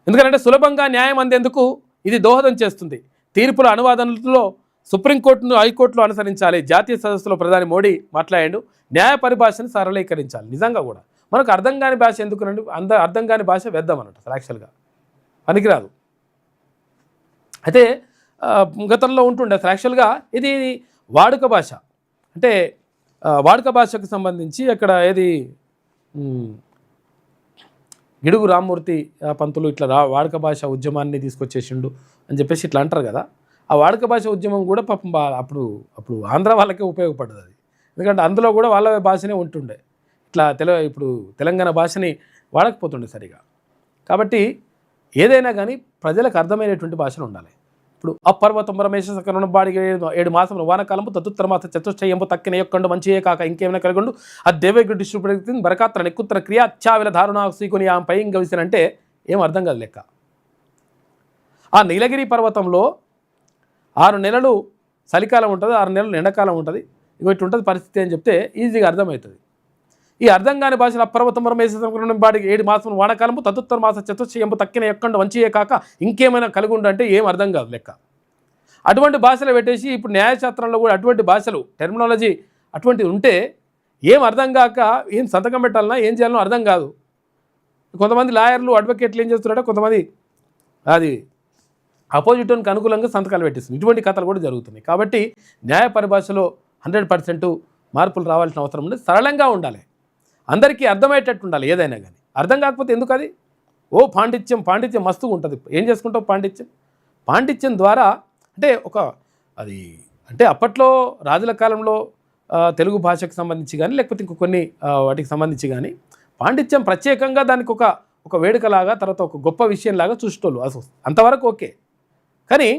ఎందుకంటే సులభంగా న్యాయం అందేందుకు ఇది దోహదం చేస్తుంది. తీర్పుల అనువాదనలో సుప్రీంకోర్టును హైకోర్టులో అనుసరించాలి. జాతీయ సదస్సులో ప్రధాని మోడీ మాట్లాడాడు. న్యాయ పరిభాషను సరళీకరించాలి. నిజంగా కూడా మనకు అర్థం కాని భాష ఎందుకునండి, అర్థం కాని భాష వేద్దాం అన్నట్టు అసలు యాక్చువల్గా పనికిరాదు. అయితే గతంలో ఉంటుండే అసలు యాక్చువల్గా ఇది వాడుక భాష. అంటే వాడుక భాషకు సంబంధించి అక్కడ గిడుగు రామ్మూర్తి పంతులు ఇట్లా వాడుక భాష ఉద్యమాన్ని తీసుకొచ్చేసిండు అని చెప్పేసి ఇట్లా అంటారు కదా. ఆ వాడుక భాష ఉద్యమం కూడా పాపం అప్పుడు ఆంధ్ర వాళ్ళకే ఉపయోగపడ్డది అది. ఎందుకంటే అందులో కూడా వాళ్ళ భాషనే ఉంటుండే. ఇట్లా ఇప్పుడు తెలంగాణ భాషని వాడకపోతుండే సరిగా. కాబట్టి ఏదైనా కానీ ప్రజలకు అర్థమైనటువంటి భాషలు ఉండాలి. ఇప్పుడు అపర్వతం రమేష సకరణ బాడి 7 మాసములు వానకాలము తదుత్తర మాస చతుష్టయంపు తక్కిన యొక్కండు మంచియే కాక ఇంకేమైనా కలిగొండు ఆ దేవేగుడు డిస్ట్రిబ్యూట్ బరకాత్ర నెక్కుత్తర క్రియా అత్యావిల దారుణ సీకొని ఆమె పై గవిసినంటే ఏం అర్థం కాదు లెక్క. ఆ నీలగిరి పర్వతంలో 6 నెలలు చలికాలం ఉంటుంది, 6 నెలలు ఎండాకాలం ఉంటుంది. ఇటు ఉంటుంది పరిస్థితి అని చెప్తే ఈజీగా అర్థమవుతుంది. ఈ అర్థం కాని భాషలు అపర్వతం రమేష బాడికి 7 మాసములు వానకాలము తదుత్తర మాస చతుష్టయంపు తక్కిన ఎక్కండు మంచియే కాక ఇంకేమైనా కలిగి ఉండంటే ఏం అర్థం కాదు లెక్క. అటువంటి భాషలు పెట్టేసి ఇప్పుడు న్యాయశాస్త్రంలో కూడా అటువంటి భాషలు టెర్మినాలజీ అటువంటిది ఉంటే ఏం అర్థం కాక ఏం సంతకం పెట్టాలన్నా ఏం చేయాలనో అర్థం కాదు. కొంతమంది లాయర్లు అడ్వకేట్లు ఏం చేస్తున్నారో కొంతమంది అది అపోజిట్కి అనుకూలంగా సంతకాలు పెట్టిస్తుంది. ఇటువంటి కథలు కూడా జరుగుతున్నాయి. కాబట్టి న్యాయ పరిభాషలో 100% మార్పులు రావాల్సిన అవసరం ఉంది. సరళంగా ఉండాలి, అందరికీ అర్థమయ్యేటట్టు ఉండాలి. ఏదైనా కానీ అర్థం కాకపోతే ఎందుకు అది పాండిత్యం మస్తుగా ఉంటుంది. ఏం చేసుకుంటావు పాండిత్యం ద్వారా అంటే అప్పట్లో రాజుల కాలంలో తెలుగు భాషకు సంబంధించి కానీ లేకపోతే ఇంకొన్ని వాటికి సంబంధించి కానీ పాండిత్యం ప్రత్యేకంగా దానికి ఒక వేడుకలాగా తర్వాత ఒక గొప్ప విషయంలాగా చూసేటోళ్ళు. అసలు అంతవరకు ఓకే. కానీ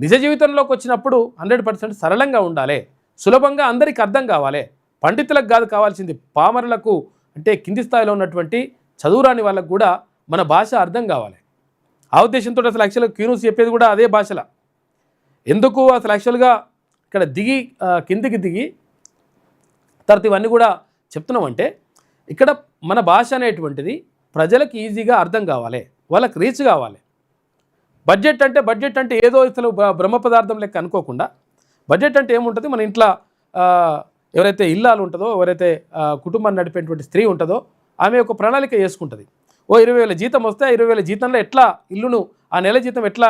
నిజ జీవితంలోకి వచ్చినప్పుడు 100% సరళంగా ఉండాలి, సులభంగా అందరికీ అర్థం కావాలి. పండితులకు కాదు కావాల్సింది, పామరులకు అంటే కింది స్థాయిలో ఉన్నటువంటి చదువురాని వాళ్ళకు కూడా మన భాష అర్థం కావాలి. ఆ ఉద్దేశంతో అసలు యాక్చువల్గా క్యూనూస్ చెప్పేది కూడా అదే భాషలో. ఎందుకు అసలు యాక్చువల్గా ఇక్కడ కిందికి దిగి తర్వాత ఇవన్నీ కూడా చెప్తున్నామంటే ఇక్కడ మన భాష అనేటువంటిది ప్రజలకు ఈజీగా అర్థం కావాలి, వాళ్ళకి రీచ్ కావాలి. బడ్జెట్ అంటే ఏదో అసలు బ్రహ్మ పదార్థం లెక్క అనుకోకుండా బడ్జెట్ అంటే ఏముంటుంది, మన ఇంట్లో ఎవరైతే ఇల్లాలు ఉంటుందో, ఎవరైతే కుటుంబాన్ని నడిపేటువంటి స్త్రీ ఉంటుందో ఆమె ఒక ప్రణాళిక చేసుకుంటుంది. 20,000 జీతం వస్తే 20,000 జీతంలో ఎట్లా ఇల్లును ఆ నెల జీతం ఎట్లా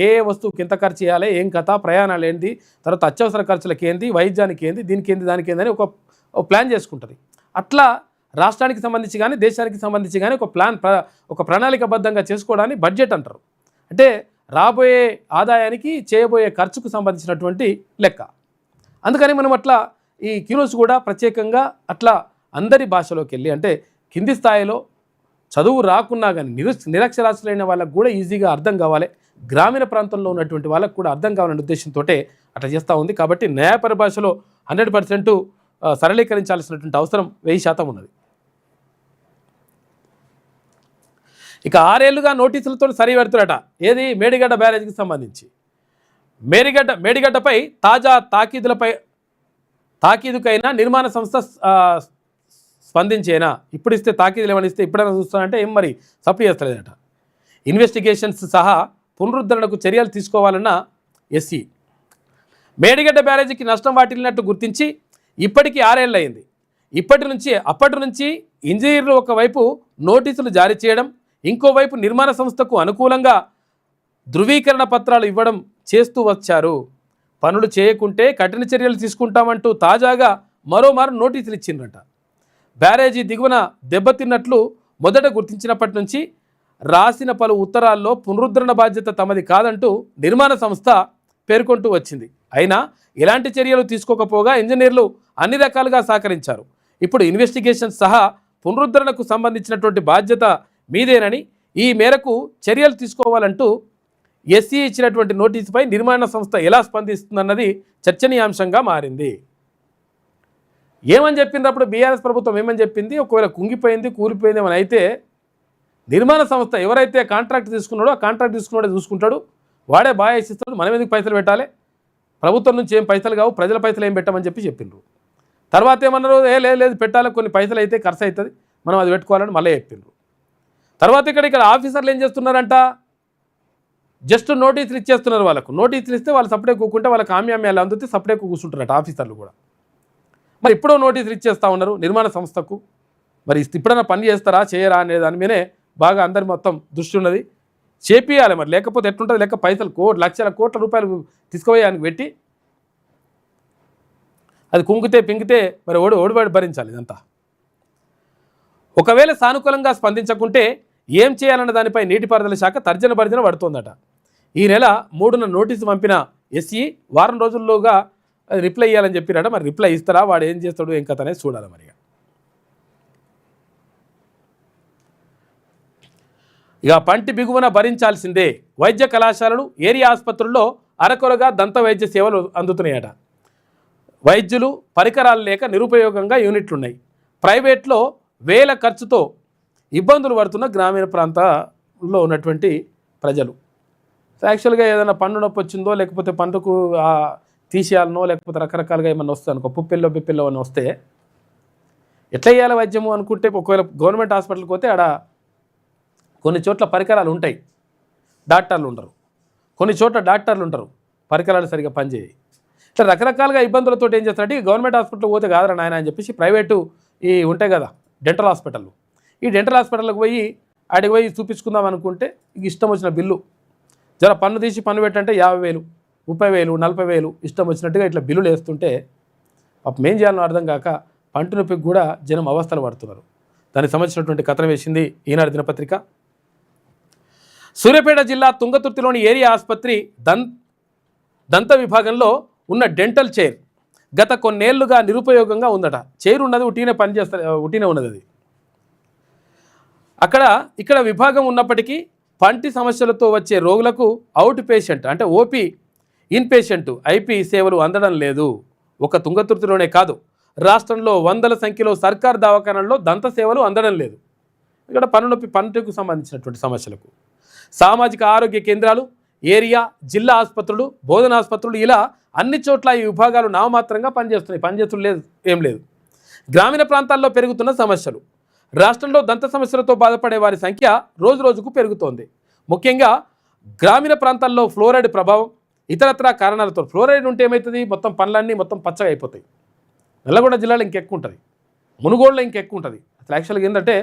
ఏ వస్తువుకి ఎంత ఖర్చు చేయాలి, ఏం కథ, ప్రయాణాలు ఏంటి, తర్వాత అత్యవసర ఖర్చులకి ఏంది, వైద్యానికి ఏంది, దీనికి ఏంది, దానికి ఏంది అని ఒక ప్లాన్ చేసుకుంటుంది. అట్లా రాష్ట్రానికి సంబంధించి కానీ దేశానికి సంబంధించి కానీ ఒక ప్రణాళికబద్ధంగా చేసుకోవడాన్ని బడ్జెట్ అంటారు. అంటే రాబోయే ఆదాయానికి చేయబోయే ఖర్చుకు సంబంధించినటువంటి లెక్క. అందుకని మనం అట్లా ఈ క్యూనూస్ కూడా ప్రత్యేకంగా అట్లా అందరి భాషలోకి వెళ్ళి అంటే కింది స్థాయిలో చదువు రాకున్నా కానీ నిరక్షరాస్యులైన వాళ్ళకు కూడా ఈజీగా అర్థం కావాలి, గ్రామీణ ప్రాంతంలో ఉన్నటువంటి వాళ్ళకు కూడా అర్థం కావాలనే ఉద్దేశంతో అట్లా చేస్తూ ఉంది. కాబట్టి న్యాయ పరిభాషలో 100% సరళీకరించాల్సినటువంటి అవసరం 1000% ఉన్నది. ఇక 6 ఏళ్లుగా నోటీసులతో సరి పెడుతున్నట ఏది మేడిగడ్డ బ్యారేజ్కి సంబంధించి. మేడిగడ్డపై తాజా తాకీదుకైనా నిర్మాణ సంస్థ స్పందించేనా, ఇప్పుడు ఇస్తే తాకీదులు ఏమైనా ఇస్తే ఇప్పుడైనా చూస్తానంటే ఏం మరి సప్లై చేస్తలేదట. ఇన్వెస్టిగేషన్స్ సహా పునరుద్ధరణకు చర్యలు తీసుకోవాలన్న ఎస్సీ. మేడిగడ్డ బ్యారేజీకి నష్టం వాటిల్లినట్టు గుర్తించి ఇప్పటికీ 6 ఏళ్ళు అయింది. అప్పటి నుంచి ఇంజనీర్లు ఒకవైపు నోటీసులు జారీ చేయడం, ఇంకోవైపు నిర్మాణ సంస్థకు అనుకూలంగా ధృవీకరణ పత్రాలు ఇవ్వడం చేస్తూ వచ్చారు. పనులు చేయకుంటే కఠిన చర్యలు తీసుకుంటామంటూ తాజాగా మరోమారు నోటీసులు ఇచ్చిండ్రట. బ్యారేజీ దిగువన దెబ్బతిన్నట్లు మొదట గుర్తించినప్పటి నుంచి రాసిన పలు ఉత్తరాల్లో పునరుద్ధరణ బాధ్యత తమది కాదంటూ నిర్మాణ సంస్థ పేర్కొంటూ వచ్చింది. అయినా ఎలాంటి చర్యలు తీసుకోకపోగా ఇంజనీర్లు అన్ని రకాలుగా సహకరించారు. ఇప్పుడు ఇన్వెస్టిగేషన్ సహా పునరుద్ధరణకు సంబంధించినటువంటి బాధ్యత మీదేనని, ఈ మేరకు చర్యలు తీసుకోవాలంటూ ఎస్సీ ఇచ్చినటువంటి నోటీసుపై నిర్మాణ సంస్థ ఎలా స్పందిస్తుందన్నది చర్చనీయాంశంగా మారింది. ఏమని చెప్పినప్పుడు బీఆర్ఎస్ ప్రభుత్వం ఏమని చెప్పింది, ఒకవేళ కుంగిపోయింది కూలిపోయింది అని అయితే నిర్మాణ సంస్థ ఎవరైతే కాంట్రాక్ట్ తీసుకున్నాడో ఆ కాంట్రాక్ట్ తీసుకున్నాడే చూసుకుంటాడు, వాడే బాగా వేసిస్తాడు, మనం ఎందుకు పైసలు పెట్టాలి, ప్రభుత్వం నుంచి ఏం పైసలు కావు, ప్రజల పైసలు ఏం పెట్టమని చెప్పిండ్రు. తర్వాత ఏమన్నారు, లేదు పెట్టాలి, కొన్ని పైసలు అయితే ఖర్చు అవుతుంది, మనం అది పెట్టుకోవాలని మళ్ళీ చెప్పిండ్రు. తర్వాత ఇక్కడ ఆఫీసర్లు ఏం చేస్తున్నారంట, జస్ట్ నోటీసులు ఇచ్చేస్తున్నారు. వాళ్ళకు నోటీసులు ఇస్తే వాళ్ళు సపరేట్ కూకుంటే వాళ్ళకి ఆమ్యామ్యాలు అందుతే సపరేట్ కూర్చుంటారట ఆఫీసర్లు కూడా. మరి ఇప్పుడు నోటీసులు ఇచ్చేస్తూ ఉన్నారు నిర్మాణ సంస్థకు. మరి ఇప్పుడైనా పని చేస్తారా చేయరా అనే దాని మీదే బాగా అందరి మొత్తం దృష్టి ఉన్నది. చేపియాలి మరి, లేకపోతే ఎట్లుంటుంది లెక్క, పైసలు లక్షల కోట్ల రూపాయలు తీసుకుపోయి ఆయనకు పెట్టి అది కుంగితే పింగితే మరి ఓడివాడి భరించాలి ఇదంతా. ఒకవేళ సానుకూలంగా స్పందించకుంటే ఏం చేయాలన్న దానిపై నీటిపారుదల శాఖ తర్జన భర్జన పడుతోందట. ఈ నెల 3న నోటీసు పంపిన ఎస్సీ వారం రోజుల్లోగా రిప్లై ఇవ్వాలని చెప్పినట. మరి రిప్లై ఇస్తారా, వాడు ఏం చేస్తాడు ఏం కథ అనేది చూడాలి. మరి ఇక పంటి బిగువన భరించాల్సిందే, వైద్య కళాశాలలు ఏరియా ఆసుపత్రుల్లో అరకొరగా దంత వైద్య సేవలు అందుతున్నాయట. వైద్యులు పరికరాలు లేక నిరుపయోగంగా యూనిట్లున్నాయి. ప్రైవేట్లో వేల ఖర్చుతో ఇబ్బందులు పడుతున్న గ్రామీణ ప్రాంతాల్లో ఉన్నటువంటి ప్రజలు. యాక్చువల్గా ఏదైనా పన్ను నొప్పి వచ్చిందో, లేకపోతే పన్నుకు తీసేయాలనో, లేకపోతే రకరకాలుగా ఏమన్నా వస్తుంది అనుకో, పుప్పిల్లో బిప్పిల్లో అని వస్తే ఎట్లా చేయాలి వైద్యము అనుకుంటే, ఒకవేళ గవర్నమెంట్ హాస్పిటల్కి పోతే ఆడ కొన్ని చోట్ల పరికరాలు ఉంటాయి, డాక్టర్లు ఉండరు. కొన్ని చోట్ల డాక్టర్లు ఉంటారు, పరికరాలు సరిగ్గా పనిచేయాలి. ఇట్లా రకరకాలుగా ఇబ్బందులతో ఏం చేస్తారంటే, ఈ గవర్నమెంట్ హాస్పిటల్ పోతే కాదురా నాయన అని చెప్పేసి ప్రైవేటు ఈ ఉంటాయి కదా డెంటల్ హాస్పిటళ్ళు, ఈ డెంటల్ హాస్పిటల్కి పోయి ఆడికి పోయి చూపించుకుందాం అనుకుంటే ఇష్టం వచ్చిన బిల్లు, జర పన్ను తీసి పన్ను పెట్టంటే 50,000, 30,000, 40,000 ఇష్టం వచ్చినట్టుగా ఇట్లా బిల్లులు వేస్తుంటే పాపం ఏం చేయాలో అర్థం కాక పంట నొప్పికి కూడా జనం అవస్థలు పడుతున్నారు. దానికి సంబంధించినటువంటి కథనం వేసింది ఈనాడు దినపత్రిక. సూర్యాపేట జిల్లా తుంగతుర్తిలోని ఏరియా ఆసుపత్రి దంత విభాగంలో ఉన్న డెంటల్ చైర్ గత కొన్నేళ్లుగా నిరుపయోగంగా ఉందట. చైర్ ఉన్నది ఉట్టినే ఉన్నది అది. ఇక్కడ విభాగం ఉన్నప్పటికీ పంటి సమస్యలతో వచ్చే రోగులకు అవుట్ పేషెంట్ అంటే ఓపీ, ఇన్ పేషెంట్ ఐపీ సేవలు అందడం లేదు. ఒక తుంగతుర్తిలోనే కాదు, రాష్ట్రంలో వందల సంఖ్యలో సర్కార్ దవాఖానాల్లో దంత సేవలు అందడం లేదు. ఇక్కడ పంటికి సంబంధించినటువంటి సమస్యలకు సామాజిక ఆరోగ్య కేంద్రాలు, ఏరియా, జిల్లా ఆసుపత్రులు, బోధన ఆసుపత్రులు ఇలా అన్ని చోట్ల ఈ విభాగాలు నామమాత్రంగా పనిచేస్తులు లేదు, ఏం లేదు. గ్రామీణ ప్రాంతాల్లో పెరుగుతున్న సమస్యలు, రాష్ట్రంలో దంత సమస్యలతో బాధపడే వారి సంఖ్య రోజు రోజుకు పెరుగుతోంది. ముఖ్యంగా గ్రామీణ ప్రాంతాల్లో ఫ్లోరైడ్ ప్రభావం, ఇతరత్రా కారణాలతో. ఫ్లోరైడ్ ఉంటే ఏమవుతుంది, మొత్తం పనులన్నీ మొత్తం పచ్చగా అయిపోతాయి. నల్లగొండ జిల్లాలో ఇంకెక్కువ ఉంటుంది, మునుగోడులో ఇంకెక్కువ ఉంటుంది. అసలు యాక్చువల్గా ఏంటంటే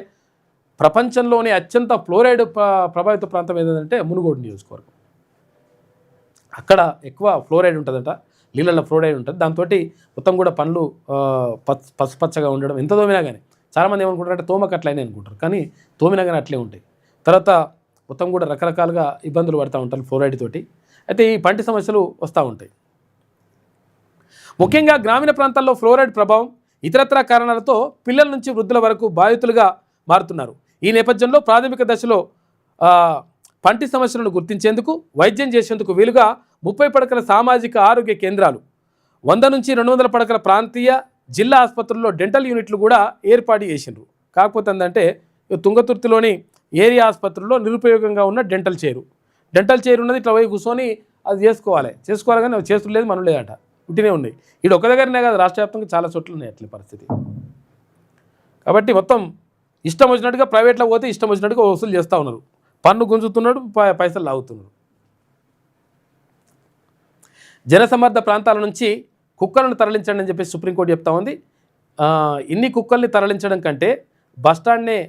ప్రపంచంలోనే అత్యంత ఫ్లోరైడ్ ప్రభావిత ప్రాంతం ఏంటంటే మునుగోడు నియోజకవర్గం. అక్కడ ఎక్కువ ఫ్లోరైడ్ ఉంటుందట, నీళ్ళల్లో ఫ్లోరైడ్ ఉంటుంది. దాంతో మొత్తం కూడా పనులు పచ్చగా ఉండడం, ఎంత తోమినా కానీ. చాలామంది ఏమనుకుంటారంటే తోమకు అట్లయినా అనుకుంటారు, కానీ తోమినా కానీ అట్లే ఉంటాయి. తర్వాత మొత్తం కూడా రకరకాలుగా ఇబ్బందులు పడుతూ ఉంటారు ఫ్లోరైడ్ తోటి. అయితే ఈ పంటి సమస్యలు వస్తూ ఉంటాయి. ముఖ్యంగా గ్రామీణ ప్రాంతాల్లో ఫ్లోరైడ్ ప్రభావం, ఇతరత్రా కారణాలతో పిల్లల నుంచి వృద్ధుల వరకు బాధితులుగా మారుతున్నారు. ఈ నేపథ్యంలో ప్రాథమిక దశలో పంటి సమస్యలను గుర్తించేందుకు, వైద్యం చేసేందుకు వీలుగా 30 పడకల సామాజిక ఆరోగ్య కేంద్రాలు, 100 నుంచి 200 పడకల ప్రాంతీయ, జిల్లా ఆసుపత్రుల్లో డెంటల్ యూనిట్లు కూడా ఏర్పాటు చేసిండ్రు. కాకపోతే ఏంటంటే తుంగతుర్తిలోని ఏరియా ఆసుపత్రుల్లో నిరుపయోగంగా ఉన్న డెంటల్ చైర్ ఉన్నది. ఇట్లా పోయి కూర్చొని అది చేసుకోవాలి కానీ చేస్తులు లేదు, మనం లేదట, ఉట్టినే ఉన్నాయి. ఇది ఒక దగ్గరనే కాదు, రాష్ట్ర వ్యాప్తంగా చాలా చోట్ల ఉన్నాయి అట్ల పరిస్థితి. కాబట్టి మొత్తం ఇష్టం వచ్చినట్టుగా ప్రైవేట్లో పోతే ఇష్టం వచ్చినట్టుగా వసూలు చేస్తూ ఉన్నారు, పన్ను గుంజుతున్నాడు, పైసలు లాగుతున్నారు. జనసమ్మర్ద ప్రాంతాల నుంచి కుక్కలను తరలించండి అని చెప్పేసి సుప్రీంకోర్టు చెప్తా ఉంది. ఇన్ని కుక్కల్ని తరలించడం కంటే బస్టాండ్నే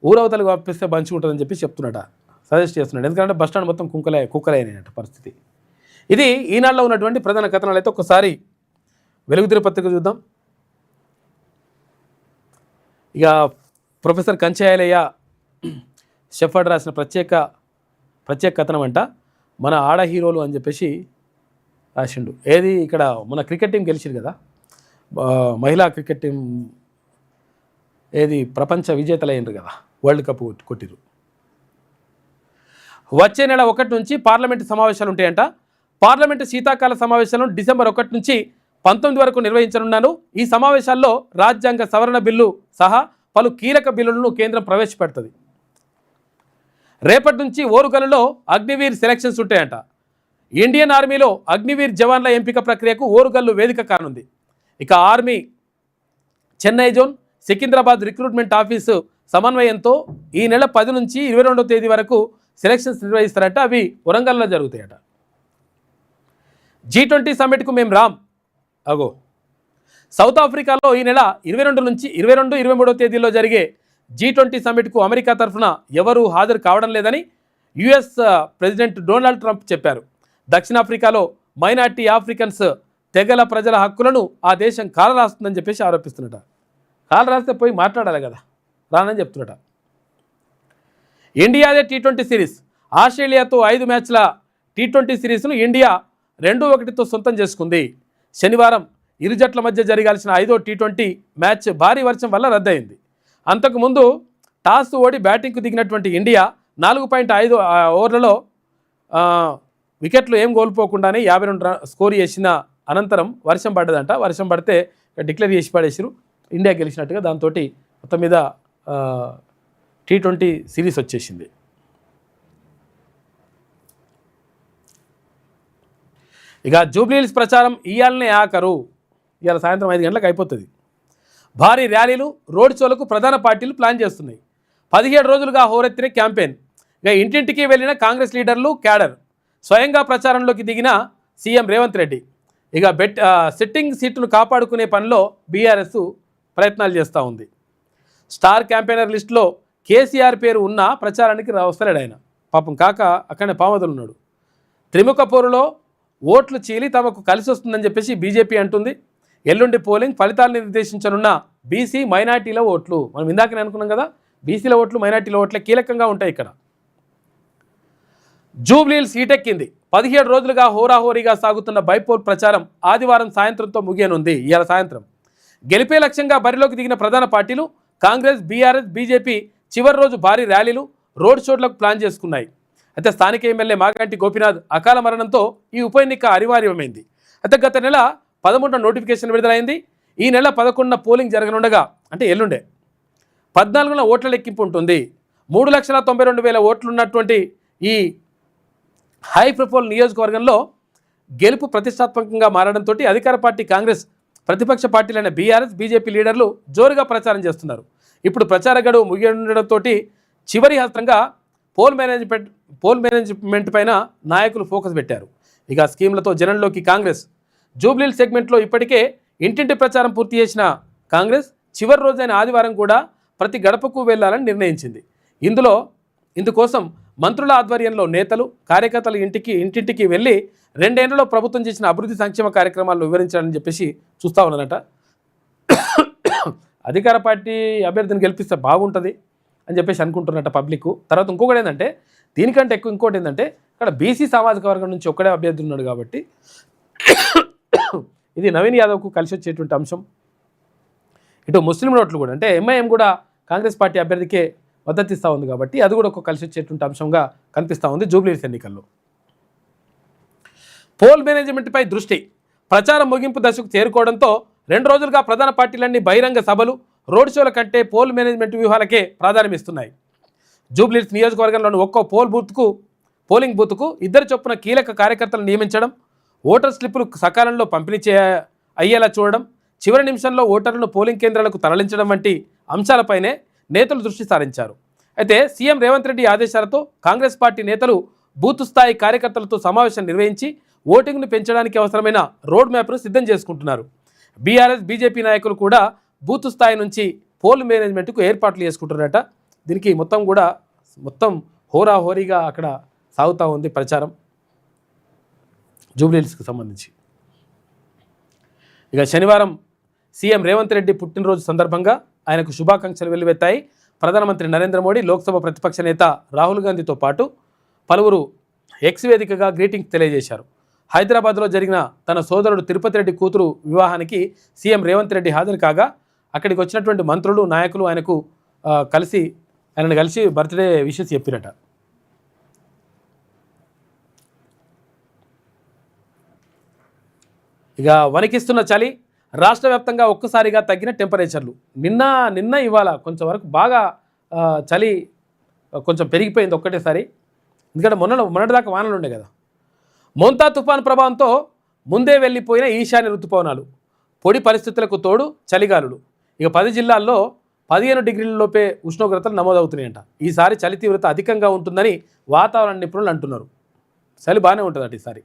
ఊరవతలకు పంపిస్తే మంచిగా ఉంటుందని చెప్పి చెప్తున్నట, సజెస్ట్ చేస్తున్నాడు. ఎందుకంటే బస్టాండ్ మొత్తం కుక్కలైనట పరిస్థితి. ఇది ఈనాడులో ఉన్నటువంటి ప్రధాన కథనాలు. అయితే ఒకసారి వెలుగుతిరి పత్రిక చూద్దాం. ఇక ప్రొఫెసర్ కంచాయలయ్య షెఫర్డ్ రాసిన ప్రత్యేక కథనం అంట, మన ఆడ హీరోలు అని చెప్పేసి రాసిండు. ఏది ఇక్కడ మన క్రికెట్ టీం గెలిచింది కదా, మహిళా క్రికెట్ టీం ఏది ప్రపంచ విజేతలైనరు కదా, వరల్డ్ కప్ కొట్టిరు. వచ్చే నెల 1 నుంచి పార్లమెంటు సమావేశాలు ఉంటాయంట. పార్లమెంటు శీతాకాల సమావేశాలను డిసెంబర్ 1 నుంచి 19 వరకు నిర్వహించనున్నాను. ఈ సమావేశాల్లో రాజ్యాంగ సవరణ బిల్లు సహా పలు కీలక బిల్లులను కేంద్రం ప్రవేశపెడుతుంది. రేపటి నుంచి ఓరుగల్లులో అగ్నివీర్ సెలక్షన్స్ ఉంటాయంట. ఇండియన్ ఆర్మీలో అగ్నివీర్ జవాన్ల ఎంపిక ప్రక్రియకు ఓరుగల్లు వేదిక కానుంది. ఇక army Chennai zone Secunderabad recruitment office సమన్వయంతో ఈ నెల 10 నుంచి 22వ తేదీ వరకు సెలక్షన్స్ నిర్వహిస్తారంట. అవి వరంగల్లో జరుగుతాయట. G20 సమ్మిట్కు మేము రామ్. అగో సౌత్ ఆఫ్రికాలో ఈ నెల 22 నుంచి 23వ తేదీలో జరిగే G20 సమ్మిట్కు అమెరికా తరఫున ఎవరూ హాజరు కావడం లేదని యుఎస్ ప్రెసిడెంట్ డొనాల్డ్ ట్రంప్ చెప్పారు. దక్షిణాఫ్రికాలో మైనార్టీ ఆఫ్రికన్స్ తెగల ప్రజల హక్కులను ఆ దేశం కాలరాస్తుందని చెప్పేసి ఆరోపిస్తున్నట. కాలు రాస్తే పోయి మాట్లాడాలి కదా, రానని చెప్తున్నట. ఇండియాదే T20 సిరీస్. ఆస్ట్రేలియాతో 5 మ్యాచ్ల T20 సిరీస్ను ఇండియా 2-1తో సొంతం చేసుకుంది. శనివారం ఇరు జట్ల మధ్య జరగాల్సిన 5వ T20 మ్యాచ్ భారీ వర్షం వల్ల రద్దయింది. అంతకుముందు టాస్ ఓడి బ్యాటింగ్కు దిగినటువంటి ఇండియా 4.5 ఓవర్లలో వికెట్లు ఏం కోల్పోకుండానే 52 స్కోర్ చేసిన అనంతరం వర్షం పడ్డదంట. వర్షం పడితే డిక్లేర్ చేసి పడేసారు, ఇండియా గెలిచినట్టుగా. దాంతో మొత్తం మీద T20 సిరీస్ వచ్చేసింది. ఇక జూబ్లీహిల్స్ ప్రచారం ఇయాలనే ఆఖరు. ఇవాళ సాయంత్రం 5 గంటలకు అయిపోతుంది. భారీ ర్యాలీలు, రోడ్ షోలకు ప్రధాన పార్టీలు ప్లాన్ చేస్తున్నాయి. 17 రోజులుగా హోరెత్తిన క్యాంపెయిన్. ఇక ఇంటింటికి వెళ్ళిన కాంగ్రెస్ లీడర్లు, క్యాడర్. స్వయంగా ప్రచారంలోకి దిగిన సీఎం రేవంత్ రెడ్డి. ఇక సిట్టింగ్ సీట్ను కాపాడుకునే పనిలో బీఆర్ఎస్ ప్రయత్నాలు చేస్తూ ఉంది. స్టార్ క్యాంపెయినర్ లిస్టులో కేసీఆర్ పేరు ఉన్న ప్రచారానికి వస్తలేడు ఆయన. పాపం కాక అక్కడనే పామదులు ఉన్నాడు. త్రిముఖ పోరులో ఓట్లు చీలి తమకు కలిసి వస్తుందని చెప్పేసి బీజేపీ అంటుంది. ఎల్లుండి పోలింగ్ ఫలితాలు నిర్దేశించనున్న బీసీ మైనార్టీల ఓట్లు. మనం ఇందాకనే అనుకున్నాం కదా, బీసీల ఓట్లు మైనార్టీల ఓట్లే కీలకంగా ఉంటాయి ఇక్కడ. జూబ్లీహిల్స్ హీటెక్కింది. 17 రోజులుగా హోరాహోరీగా సాగుతున్న బైపోల్ ప్రచారం ఆదివారం సాయంత్రంతో ముగియనుంది. ఇవాళ సాయంత్రం గెలిపే లక్ష్యంగా బరిలోకి దిగిన ప్రధాన పార్టీలు కాంగ్రెస్, బీఆర్ఎస్, బీజేపీ చివరి రోజు భారీ ర్యాలీలు, రోడ్ షోలకు ప్లాన్ చేసుకున్నాయి. అయితే స్థానిక ఎమ్మెల్యే మాగంటి గోపీనాథ్ అకాల మరణంతో ఈ ఉప ఎన్నిక అనివార్యమైంది. అయితే గత నెల 13న నోటిఫికేషన్ విడుదలైంది. ఈ నెల 11న పోలింగ్ జరగనుండగా, అంటే ఎల్లుండే 14న ఓట్ల లెక్కింపు ఉంటుంది. 3,92,000 ఓట్లున్నటువంటి ఈ హై ప్రొఫైల్ నియోజకవర్గంలో గెలుపు ప్రతిష్టాత్మకంగా మారడంతో అధికార పార్టీ కాంగ్రెస్, ప్రతిపక్ష పార్టీలైన బీఆర్ఎస్, బీజేపీ లీడర్లు జోరుగా ప్రచారం చేస్తున్నారు. ఇప్పుడు ప్రచార గడువు ముగియడంతో చివరి హస్తంగా పోల్ మేనేజ్మెంట్ పైన నాయకులు ఫోకస్ పెట్టారు. ఇక స్కీమ్లతో జనంలోకి కాంగ్రెస్. జూబ్లీహిల్స్ సెగ్మెంట్లో ఇప్పటికే ఇంటింటి ప్రచారం పూర్తి చేసిన కాంగ్రెస్ చివరి రోజైన ఆదివారం కూడా ప్రతి గడపకు వెళ్లాలని నిర్ణయించింది. ఇందుకోసం మంత్రుల ఆధ్వర్యంలో నేతలు, కార్యకర్తలు ఇంటింటికి వెళ్ళి 2 ఏళ్లలో ప్రభుత్వం చేసిన అభివృద్ధి సంక్షేమ కార్యక్రమాలను వివరించాలని చెప్పేసి చూస్తూ ఉన్నారట. అధికార పార్టీ అభ్యర్థిని గెలిపిస్తే బాగుంటుంది అని చెప్పేసి అనుకుంటున్నట్ట పబ్లిక్. తర్వాత ఇంకొకటి ఏంటంటే, దీనికంటే ఎక్కువ ఇంకోటి ఏంటంటే, ఇక్కడ బీసీ సామాజిక వర్గం నుంచి ఒక్కడే అభ్యర్థి ఉన్నాడు కాబట్టి ఇది నవీన్ యాదవ్కు కలిసి వచ్చేటువంటి అంశం. ఇటు ముస్లిం ఓట్లు కూడా, అంటే ఎంఐఎం కూడా కాంగ్రెస్ పార్టీ అభ్యర్థికే మద్దతు ఇస్తూ ఉంది కాబట్టి అది కూడా ఒక కలిసి వచ్చేటువంటి అంశంగా కనిపిస్తూ ఉంది జూబ్లీహిల్స్ ఎన్నికల్లో. పోల్ మేనేజ్మెంట్పై దృష్టి. ప్రచారం ముగింపు దశకు చేరుకోవడంతో 2 రోజులుగా ప్రధాన పార్టీలన్నీ బహిరంగ సభలు, రోడ్ షోల కంటే పోల్ మేనేజ్మెంట్ వ్యూహాలకే ప్రాధాన్యం ఇస్తున్నాయి. జూబ్లీహిల్స్ నియోజకవర్గంలోని ఒక్కో పోలింగ్ బూత్కు 2 చొప్పున కీలక కార్యకర్తలను నియమించడం, ఓటర్ స్లిప్పులు సకాలంలో పంపిణీ అయ్యేలా చూడడం, చివరి నిమిషంలో ఓటర్లను పోలింగ్ కేంద్రాలకు తరలించడం వంటి అంశాలపైనే నేతలు దృష్టి సారించారు. అయితే సీఎం రేవంత్ రెడ్డి ఆదేశాలతో కాంగ్రెస్ పార్టీ నేతలు బూత్ స్థాయి కార్యకర్తలతో సమావేశం నిర్వహించి ఓటింగ్ను పెంచడానికి అవసరమైన రోడ్ మ్యాప్ను సిద్ధం చేసుకుంటున్నారు. బీఆర్ఎస్, బీజేపీ నాయకులు కూడా బూత్ స్థాయి నుంచి పోల్ మేనేజ్మెంట్కు ఏర్పాట్లు చేసుకుంటున్నారట. దీనికి మొత్తం హోరాహోరీగా అక్కడ సాగుతూ ఉంది ప్రచారం జూబ్లీహిల్స్కి సంబంధించి. ఇక శనివారం సీఎం రేవంత్ రెడ్డి పుట్టినరోజు సందర్భంగా ఆయనకు శుభాకాంక్షలు వెల్లువెత్తాయి. ప్రధానమంత్రి నరేంద్ర మోడీ, లోక్సభ ప్రతిపక్ష నేత రాహుల్ గాంధీతో పాటు పలువురు ఎక్స్ వేదికగా గ్రీటింగ్స్ తెలియజేశారు. హైదరాబాద్లో జరిగిన తన సోదరుడు తిరుపతి రెడ్డి కూతురు వివాహానికి సీఎం రేవంత్ రెడ్డి హాజరు కాగా అక్కడికి వచ్చినటువంటి మంత్రులు, నాయకులు ఆయనను కలిసి బర్త్డే విషెస్ చెప్పినట. ఇక వణికిస్తున్న చలి, రాష్ట్ర వ్యాప్తంగా ఒక్కసారిగా తగ్గిన టెంపరేచర్లు. నిన్న ఇవాళ కొంచెం వరకు బాగా చలి కొంచెం పెరిగిపోయింది ఒక్కటేసారి. ఎందుకంటే మొన్నటిదాకా వానలు ఉండే కదా. మోంతా తుఫాను ప్రభావంతో ముందే వెళ్ళిపోయిన ఈశాన్య ఋతుపవనాలు, పొడి పరిస్థితులకు తోడు చలిగాలులు. ఇక 10 జిల్లాల్లో 15 డిగ్రీలలోపే ఉష్ణోగ్రతలు నమోదవుతున్నాయంట. ఈసారి చలి తీవ్రత అధికంగా ఉంటుందని వాతావరణ నిపుణులు అంటున్నారు. చలి బాగానే ఉంటుందట ఈసారి.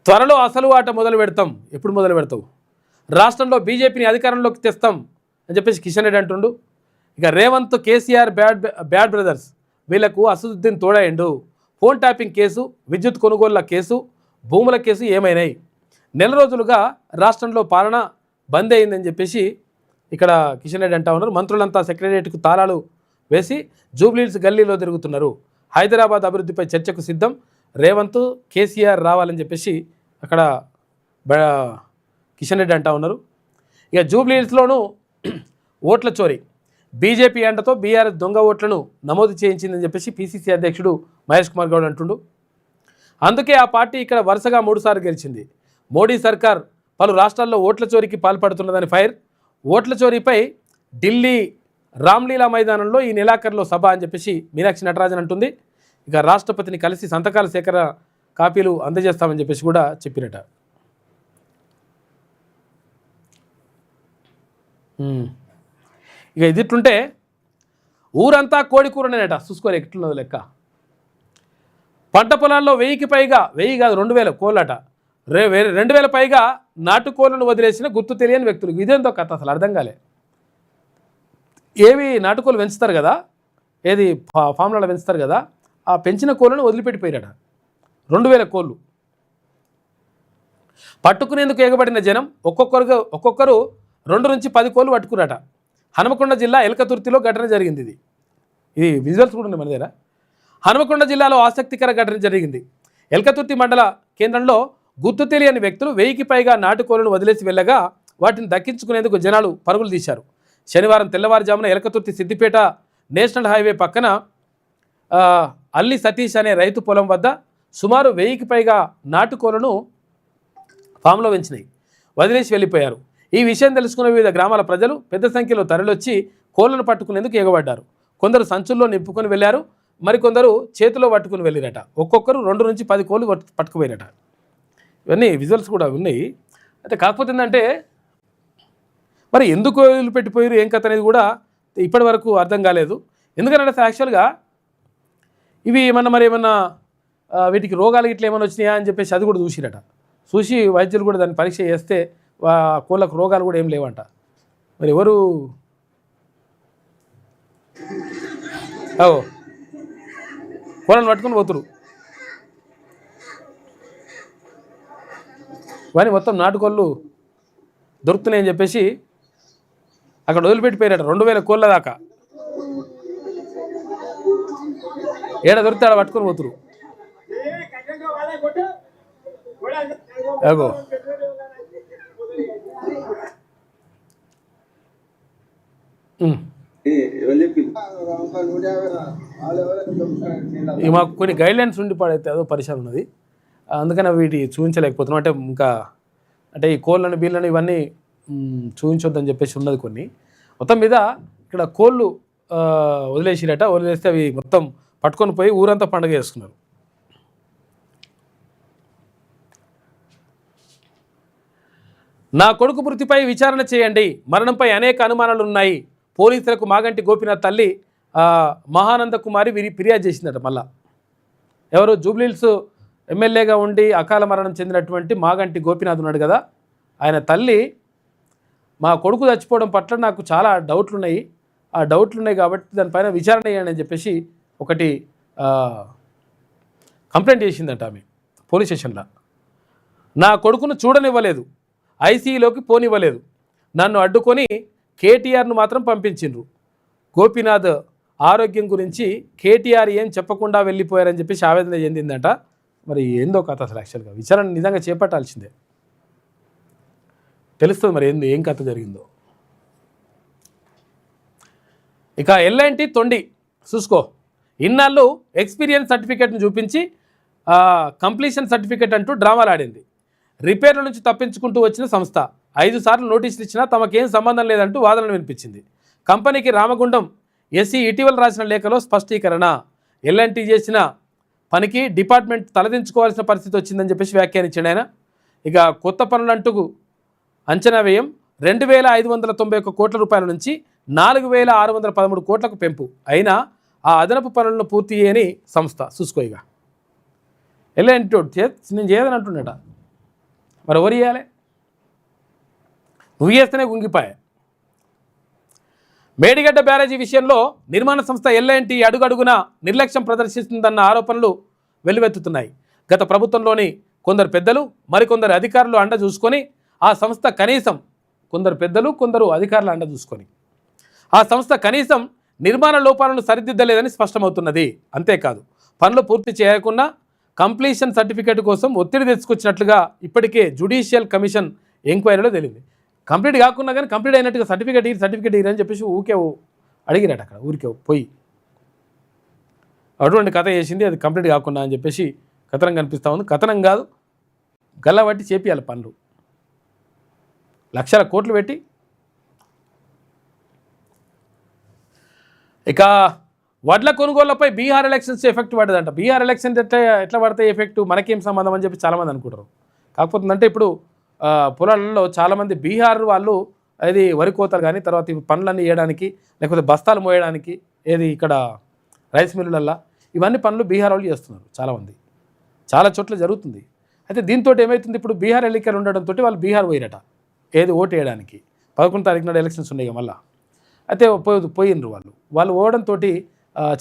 త్వరలో అసలు ఆట మొదలు పెడతాం. ఎప్పుడు మొదలు పెడతావు? రాష్ట్రంలో బీజేపీని అధికారంలోకి తెస్తాం అని చెప్పేసి కిషన్ రెడ్డి అంటుండు. ఇక రేవంత్, కేసీఆర్ బ్యాడ్ బ్రదర్స్, వీళ్లకు అసదుద్దీన్ తోడైండు. ఫోన్ ట్యాపింగ్ కేసు, విద్యుత్ కొనుగోళ్ల కేసు, భూముల కేసు ఏమైనాయి? నెల రోజులుగా రాష్ట్రంలో పాలన బంద్ అయిందని చెప్పేసి ఇక్కడ కిషన్ రెడ్డి అంటా ఉన్నారు. మంత్రులంతా సెక్రటరియట్కు తాళాలు వేసి జూబ్లీహిల్స్ గల్లీలో తిరుగుతున్నారు. హైదరాబాద్ అభివృద్ధిపై చర్చకు సిద్ధం. రేవంత్, కేసీఆర్ రావాలని చెప్పేసి అక్కడ కిషన్ రెడ్డి అంటా ఉన్నారు. ఇక జూబ్లీహిల్స్లోనూ ఓట్ల చోరీ, బీజేపీ అండతో బీఆర్ఎస్ దొంగ ఓట్లను నమోదు చేయించిందని చెప్పేసి పీసీసీ అధ్యక్షుడు మహేష్ కుమార్ గౌడ్ అంటుండు. అందుకే ఆ పార్టీ ఇక్కడ వరుసగా 3 సార్లు గెలిచింది. మోడీ సర్కార్ పలు రాష్ట్రాల్లో ఓట్ల చోరీకి పాల్పడుతున్నదని ఫైర్. ఓట్ల చోరీపై ఢిల్లీ రామ్లీలా మైదానంలో ఈ నెలాఖరులో సభ అని చెప్పేసి మీనాక్షి నటరాజన్ అంటుంది. ఇక రాష్ట్రపతిని కలిసి సంతకాల సేకరణ కాపీలు అందజేస్తామని చెప్పేసి కూడా చెప్పినట. ఇక ఇదిట్లుంటే ఊరంతా కోడి కూరనేనట. చూసుకోలే ఎట్లున్నది లెక్క. పంట పొలాల్లో 1000కి పైగా, 1000 కాదు 2000 కోళ్ళట. 2000 పైగా నాటుకోళ్లను వదిలేసిన గుర్తు తెలియని వ్యక్తులు. ఇదేందో కథ అసలు అర్థం కాలే. ఏవి నాటుకోళ్ళు పెంచుతారు కదా, ఏది ఫామ్లలో పెంచుతారు కదా, ఆ పెంచిన కోళ్ళను వదిలిపెట్టిపోయారట. 2000 కోళ్ళు పట్టుకునేందుకు ఎగబడిన జనం ఒక్కొక్కరు 2 నుంచి 10 కోళ్ళు పట్టుకున్నారట. హనుమకొండ జిల్లా ఎల్కతుర్తిలో ఘటన జరిగింది. ఇది విజువల్స్ కూడా ఉన్నాయి మన దగ్గర. హనుమకొండ జిల్లాలో ఆసక్తికర ఘటన జరిగింది. ఎల్కతుర్తి మండల కేంద్రంలో గుర్తు తెలియని వ్యక్తులు 1000కి పైగా నాటుకోళ్లను వదిలేసి వెళ్ళగా వాటిని దక్కించుకునేందుకు జనాలు పరుగులు తీశారు. శనివారం తెల్లవారుజామున ఎల్కతుర్తి సిద్దిపేట నేషనల్ హైవే పక్కన అల్లి సతీష్ అనే రైతు పొలం వద్ద సుమారు 1000కి పైగా నాటుకోళ్లను ఫామ్లో పెంచినాయి వదిలేసి వెళ్ళిపోయారు. ఈ విషయం తెలుసుకున్న వివిధ గ్రామాల ప్రజలు పెద్ద సంఖ్యలో తరలివచ్చి కోళ్లను పట్టుకునేందుకు ఎగబడ్డారు. కొందరు సంచుల్లో నింపుకొని వెళ్ళారు, మరికొందరు చేతిలో పట్టుకుని వెళ్ళిరట. ఒక్కొక్కరు 2 నుంచి 10 కోళ్ళు పట్టుకుపోయినట. ఇవన్నీ విజువల్స్ కూడా ఉన్నాయి. అయితే కాకపోతే ఏంటంటే మరి ఎందుకు పెట్టిపోయారు ఏం కథ అనేది కూడా ఇప్పటి వరకు అర్థం కాలేదు. ఎందుకంటే యాక్చువల్గా ఇవి ఏమన్నా వీటికి రోగాలు ఇట్లా ఏమైనా వచ్చినాయా అని చెప్పేసి అది కూడా చూసిరట. చూసి వైద్యులు కూడా దాన్ని పరీక్ష చేస్తే కోళ్ళకు రోగాలు కూడా ఏం లేవంట. మరి ఎవరు కోళ్ళను పట్టుకుని పోతురు. కానీ మొత్తం నాటుకోళ్ళు దొరుకుతున్నాయని చెప్పేసి అక్కడ వదిలిపెట్టిపోయారట. 2000 కోళ్ళ దాకా ఏడ దొరికితే ఆడ పట్టుకొని పోతురు. అగో మాకు కొన్ని గైడ్లైన్స్ ఉండి పడైతే అదో పరిశ్రమ ఉన్నది, అందుకని వీటి చూపించలేకపోతున్నాం. అంటే ఈ కోళ్ళను బీళ్ళను ఇవన్నీ చూపించొద్దని చెప్పేసి ఉన్నది కొన్ని. మొత్తం మీద ఇక్కడ కోళ్ళు వదిలేసిరట. వదిలేస్తే అవి మొత్తం పట్టుకొని పోయి ఊరంతా పండుగ చేసుకున్నారు. నా కొడుకు మృతిపై విచారణ చేయండి, మరణంపై అనేక అనుమానాలు ఉన్నాయి. పోలీసులకు మాగంటి గోపీనాథ్ తల్లి మహానంద కుమారి ఫిర్యాదు చేసిందట. మళ్ళా ఎవరు జూబ్లీహిల్స్ ఎమ్మెల్యేగా ఉండి అకాల మరణం చెందినటువంటి మాగంటి గోపీనాథ్ ఉన్నాడు కదా, ఆయన తల్లి మా కొడుకు చచ్చిపోవడం పట్ల నాకు చాలా డౌట్లు ఉన్నాయి, ఆ డౌట్లు ఉన్నాయి కాబట్టి దానిపైన విచారణ చేయండి అని చెప్పేసి ఒకటి కంప్లైంట్ చేసిందంట ఆమె పోలీస్ స్టేషన్లో. నా కొడుకును చూడనివ్వలేదు, ఐసీయూలోకి పోనివ్వలేదు, నన్ను అడ్డుకొని కేటీఆర్ను మాత్రం పంపించిండ్రు. గోపీనాథ్ ఆరోగ్యం గురించి కేటీఆర్ ఏం చెప్పకుండా వెళ్ళిపోయారని చెప్పేసి ఆవేదన చెందిందట. మరి ఏందో కథ అసలు యాక్చువల్గా విచారణ నిజంగా చేపట్టాల్సిందే, తెలుస్తుంది మరి ఏం కథ జరిగిందో. ఇక ఎల్ఎన్టీ తొండి చూసుకో, ఇన్నాళ్ళు ఎక్స్పీరియన్స్ సర్టిఫికేట్ను చూపించి కంప్లీషన్ సర్టిఫికేట్ అంటూ డ్రామాలు ఆడింది. రిపేర్ల నుంచి తప్పించుకుంటూ వచ్చిన సంస్థ 5 సార్లు నోటీసులు ఇచ్చినా తమకేం సంబంధం లేదంటూ వాదనలు వినిపించింది. కంపెనీకి రామగుండం ఎస్సీ ఇటీవల రాసిన లేఖలో స్పష్టీకరణ, ఎల్ఎన్టీ చేసిన పనికి డిపార్ట్మెంట్ తలదించుకోవాల్సిన పరిస్థితి వచ్చిందని చెప్పేసి వ్యాఖ్యానించాడు ఆయన. ఇక కొత్త పనులంటూ అంచనా వ్యయం 2,591 కోట్ల రూపాయల నుంచి 4,613 కోట్లకు పెంపు అయినా ఆ అదనపు పనులను పూర్తి చేయని సంస్థ చూసుకో. ఇక ఎల్ఎన్టీ నేను చేయదని అంటున్నాడ, మరి ఎవరు చేయాలి? నువ్వు చేస్తేనే గుంగిపాయ. మేడిగడ్డ బ్యారేజీ విషయంలో నిర్మాణ సంస్థ ఎల్ఎన్టీ అడుగడుగున నిర్లక్ష్యం ప్రదర్శిస్తుందన్న ఆరోపణలు వెల్లువెత్తుతున్నాయి. గత ప్రభుత్వంలోని కొందరు పెద్దలు మరికొందరు అధికారులు అండ చూసుకొని ఆ సంస్థ కనీసం ఆ సంస్థ కనీసం నిర్మాణ లోపాలను సరిదిద్దలేదని స్పష్టమవుతున్నది. అంతేకాదు పనులు పూర్తి చేయకుండా కంప్లీషన్ సర్టిఫికేట్ కోసం ఒత్తిడి తెచ్చుకొచ్చినట్లుగా ఇప్పటికే జ్యుడిషియల్ కమిషన్ ఎంక్వైరీలో తెలిసింది. కంప్లీట్ కాకుండా కానీ కంప్లీట్ అయినట్టుగా సర్టిఫికేట్ ఇరని చెప్పేసి ఊరికే అడిగినట్టు అక్కడ ఊరికే పోయి అటువంటి కథ చేసింది. అది కంప్లీట్ కాకుండా అని చెప్పేసి కథనం కనిపిస్తూ ఉంది. కథనం కాదు, గల్లబట్టి చేపియాలి పనులు, లక్షల కోట్లు పెట్టి. ఇక వడ్ల కొనుగోళ్లపై బీహార్ ఎలక్షన్స్ ఎఫెక్ట్ పడ్డదంట. బీహార్ ఎలక్షన్స్ ఎట్లా పడతాయి ఎఫెక్ట్, మనకేం సంబంధం అని చెప్పి చాలామంది అనుకుంటారు. కాకపోతే అంటే ఇప్పుడు పొలాలలో చాలామంది బీహార్ వాళ్ళు అది వరి కోతలు కానీ తర్వాత ఇవి పనులన్నీ వేయడానికి లేకపోతే బస్తాలు మోయడానికి ఏది ఇక్కడ రైస్ మిల్లులల్లో ఇవన్నీ పనులు బీహార్ వాళ్ళు చేస్తున్నారు చాలామంది, చాలా చోట్ల జరుగుతుంది. అయితే దీంతో ఏమవుతుంది, ఇప్పుడు బీహార్ ఎన్నికలు ఉండడంతో వాళ్ళు బీహార్ పోయిరట ఏది ఓటు వేయడానికి. 11 తారీఖు నాడు ఎలక్షన్స్ ఉన్నాయి మళ్ళీ. అయితే పోయినరు వాళ్ళు ఓవడంతో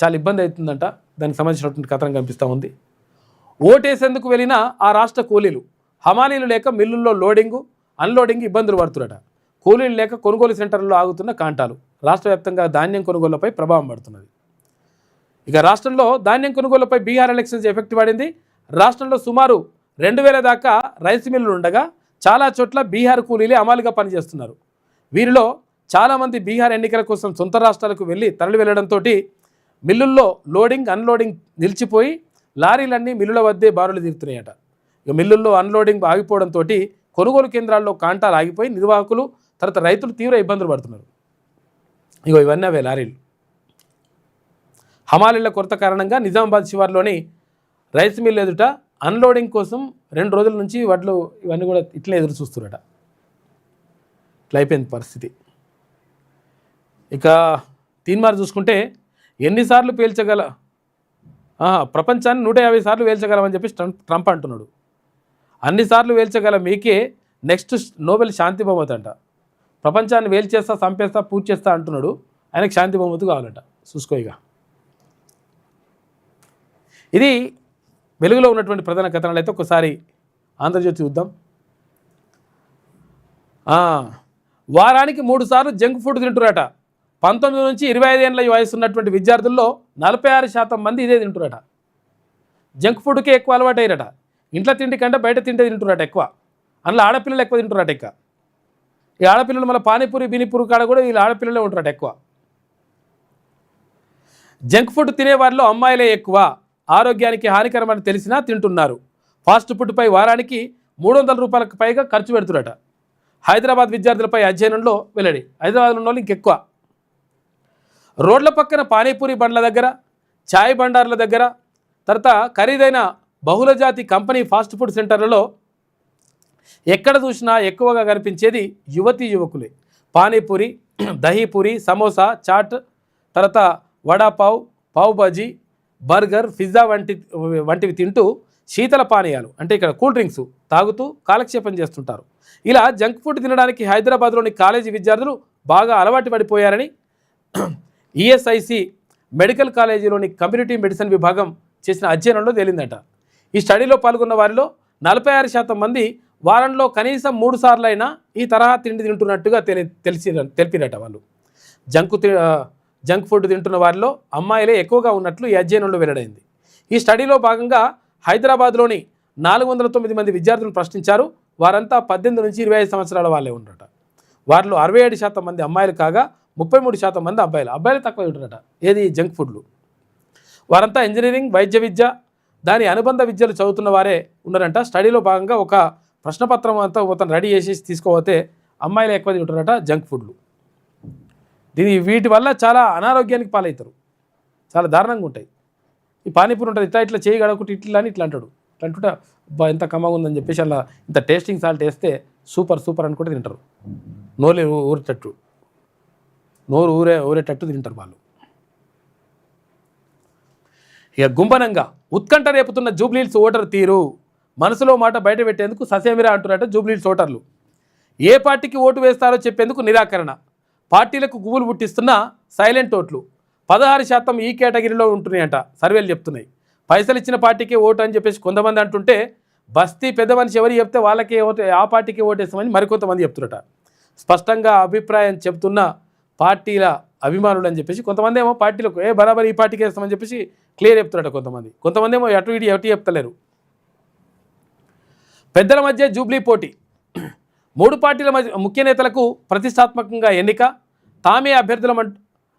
చాలా ఇబ్బంది అవుతుందంట. దానికి సంబంధించినటువంటి కథనం కనిపిస్తూ ఉంది. ఓటేసేందుకు వెళ్ళిన ఆ రాష్ట్ర కూలీలు హమాలీలు లేక మిల్లుల్లో లోడింగు అన్లోడింగ్ ఇబ్బందులు పడుతున్నారట. కూలీలు లేక కొనుగోలు సెంటర్లలో ఆగుతున్న కాంటాలు. రాష్ట్ర వ్యాప్తంగా ధాన్యం కొనుగోళ్లపై ప్రభావం పడుతున్నది. ఇక రాష్ట్రంలో ధాన్యం కొనుగోళ్లపై బీహార్ ఎలక్షన్స్ ఎఫెక్ట్ పడింది. రాష్ట్రంలో సుమారు 2,000 దాకా రైస్ మిల్లులు ఉండగా చాలా చోట్ల బీహార్ కూలీలే అమలుగా పనిచేస్తున్నారు. వీరిలో చాలామంది బీహార్ ఎన్నికల కోసం సొంత రాష్ట్రాలకు తరలి వెళ్లడంతో మిల్లుల్లో లోడింగ్ అన్లోడింగ్ నిలిచిపోయి లారీలన్నీ మిల్లుల వద్దే బారులు తీరుతున్నాయట. ఇక మిల్లుల్లో అన్లోడింగ్ ఆగిపోవడంతో కొనుగోలు కేంద్రాల్లో కాంటాలు ఆగిపోయి నిర్వాహకులు తర్వాత రైతులు తీవ్ర ఇబ్బందులు పడుతున్నారు. ఇగో ఇవన్నీ అవే లారీలు. హమాలీల కొరత కారణంగా నిజామాబాద్ శివార్లోని రైస్ మిల్ ఎదుట అన్లోడింగ్ కోసం 2 రోజుల నుంచి వడ్లు ఇవన్నీ కూడా ఇట్లే ఎదురు చూస్తున్నారట. ఇట్లా అయిపోయింది పరిస్థితి. ఇక తీన్మార్ చూసుకుంటే ఎన్నిసార్లు పేల్చగల ప్రపంచాన్ని 150 సార్లు వేల్చగలమని చెప్పి ట్రంప్ అంటున్నాడు. అన్నిసార్లు వేల్చగల మీకే నెక్స్ట్ నోబెల్ శాంతి బహుమతి అంట. ప్రపంచాన్ని వేల్చేస్తా చంపేస్తా పూర్తి చేస్తా అంటున్నాడు. ఆయనకు శాంతి బహుమతి కావాలంట. చూసుకో. ఇక ఇది వెలుగులో ఉన్నటువంటి ప్రధాన కథనాలు. అయితే ఒకసారి ఆంధ్రజ్యోతి చూద్దాం. వారానికి 3 సార్లు జంక్ ఫుడ్ తింటున్నారట. 19 నుంచి 25 ఏళ్ళ వయసు ఉన్నటువంటి విద్యార్థుల్లో 46% మంది ఇదే తింటున్నారట. జంక్ ఫుడ్కే ఎక్కువ అలవాటు అయ్యారట. ఇంట్లో తిండి కంటే బయట తింటే తింటున్నారట ఎక్కువ. అందులో ఆడపిల్లలు ఎక్కువ తింటున్నారట. ఇక ఈ ఆడపిల్లలు మళ్ళీ పానీపూరి బినీపూరి కాడ కూడా వీళ్ళు ఆడపిల్లలే ఉంటారట ఎక్కువ. జంక్ ఫుడ్ తినేవారిలో అమ్మాయిలే ఎక్కువ. ఆరోగ్యానికి హానికరమని తెలిసినా తింటున్నారు. ఫాస్ట్ ఫుడ్పై వారానికి 300 రూపాయలకు పైగా ఖర్చు పెడుతున్నారట. హైదరాబాద్ విద్యార్థులపై అధ్యయనంలో వెల్లడి. హైదరాబాద్లో ఉన్న వాళ్ళు ఇంకెక్కువ. రోడ్ల పక్కన పానీపూరి బండ్ల దగ్గర, ఛాయ్ బండార్ల దగ్గర, తర్వాత ఖరీదైన బహుళజాతి కంపెనీ ఫాస్ట్ ఫుడ్ సెంటర్లలో ఎక్కడ చూసినా ఎక్కువగా కనిపించేది యువతీ యువకులే. పానీపూరి, దహీపూరి, సమోసా, చాట్, తర్వాత వడాపావ్, పావ్ బాజీ, బర్గర్, పిజ్జా వంటివి తింటూ శీతల పానీయాలు అంటే ఇక్కడ కూల్ డ్రింక్స్ తాగుతూ కాలక్షేపం చేస్తుంటారు. ఇలా జంక్ ఫుడ్ తినడానికి హైదరాబాద్లోని కాలేజీ విద్యార్థులు బాగా అలవాటు పడిపోయారని ఈఎస్ఐసి మెడికల్ కాలేజీలోని కమ్యూనిటీ మెడిసిన్ విభాగం చేసిన అధ్యయనంలో తేలిందట. ఈ స్టడీలో పాల్గొన్న వారిలో 46% మంది వారంలో కనీసం 3 సార్లు అయినా ఈ తరహా తిండి తింటున్నట్టుగా తెలిపినట. వాళ్ళు జంక్ ఫుడ్ తింటున్న వారిలో అమ్మాయిలే ఎక్కువగా ఉన్నట్లు ఈ అధ్యయనంలో వెల్లడైంది. ఈ స్టడీలో భాగంగా హైదరాబాద్లోని 409 మంది విద్యార్థులు ప్రశ్నించారు. వారంతా 18 నుంచి 25 సంవత్సరాల వాళ్ళే ఉన్నారట. వారిలో 67% మంది అమ్మాయిలు కాగా 33% మంది అబ్బాయిలు తక్కువ ఉంటారట. ఏది జంక్ ఫుడ్లు. వారంతా ఇంజనీరింగ్, వైద్య విద్య, దాని అనుబంధ విద్యలు చదువుతున్న వారే ఉన్నారంట. స్టడీలో భాగంగా ఒక ప్రశ్నపత్రం అంతా మొత్తం రెడీ చేసి తీసుకోపోతే అమ్మాయిలు ఎక్కువ తింటారట జంక్ ఫుడ్లు. వీటి వల్ల చాలా అనారోగ్యానికి పాలవుతారు. చాలా దారుణంగా ఉంటాయి. ఈ పానీపూరి ఉంటుంది, ఇట్లా చేయి గడకుంటే ఇట్లా అని ఇట్లా అంటాడు. ఇట్లా అంటుంటే ఎంత కమ్మగా ఉందని చెప్పేసి అలా ఇంత టేస్టింగ్ సాల్ట్ వేస్తే సూపర్ అనుకుంటే తింటారు. నోరు ఊరేటట్టు తింటారు వాళ్ళు. ఇక గుంబనంగా ఉత్కంఠ రేపుతున్న జూబ్లీహిల్స్ ఓటర్ తీరు, మనసులో మాట బయట పెట్టేందుకు ససేమిరా అంటున్నట్టు జూబ్లీహిల్స్ ఓటర్లు. ఏ పార్టీకి ఓటు వేస్తారో చెప్పేందుకు నిరాకరణ. పార్టీలకు గుబులు పుట్టిస్తున్న సైలెంట్ ఓట్లు 16% ఈ కేటగిరీలో ఉంటున్నాయంట. సర్వేలు చెప్తున్నాయి. పైసలు ఇచ్చిన పార్టీకే ఓటు అని చెప్పేసి కొంతమంది అంటుంటే, బస్తీ పెద్ద మనిషి ఎవరు చెప్తే వాళ్ళకే ఓటు, ఆ పార్టీకే ఓటేస్తామని మరికొంతమంది చెప్తున్నట. స్పష్టంగా అభిప్రాయం చెప్తున్న పార్టీల అభిమానులు అని చెప్పేసి కొంతమంది ఏమో పార్టీలకు బరాబర్ ఈ పార్టీకి వేస్తామని చెప్పేసి క్లియర్ చెప్తున్నట. కొంతమంది ఏమో అటు చెప్తలేరు. పెద్దల మధ్య జూబ్లీ పోటీ. 3 పార్టీల మధ్య ముఖ్య నేతలకు ప్రతిష్టాత్మకంగా ఎన్నిక. తామే అభ్యర్థులం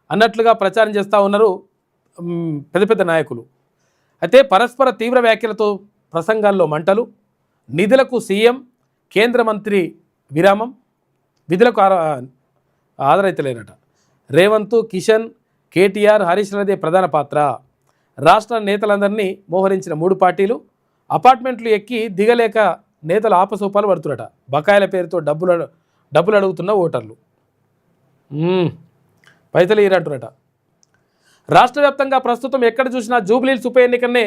అన్నట్లుగా ప్రచారం చేస్తూ ఉన్నారు పెద్ద నాయకులు. అయితే పరస్పర తీవ్ర వ్యాఖ్యలతో ప్రసంగాల్లో మంటలు. నిధులకు సీఎం, కేంద్ర మంత్రి విరామం. విధులకు ఆదరైతలేరట. రేవంత్, కిషన్, కేటీఆర్, హరీష్ రావుదే ప్రధాన పాత్ర. రాష్ట్ర నేతలందరినీ మోహరించిన 3 పార్టీలు. అపార్ట్మెంట్లు ఎక్కి దిగలేక నేతలు ఆపసోపాలు పడుతున్నట. బకాయిల పేరుతో డబ్బులు అడుగుతున్న ఓటర్లు. పైసలు ఇరంటున్నట. రాష్ట్ర వ్యాప్తంగా ప్రస్తుతం ఎక్కడ చూసినా జూబ్లీహిల్స్ ఉప ఎన్నికనే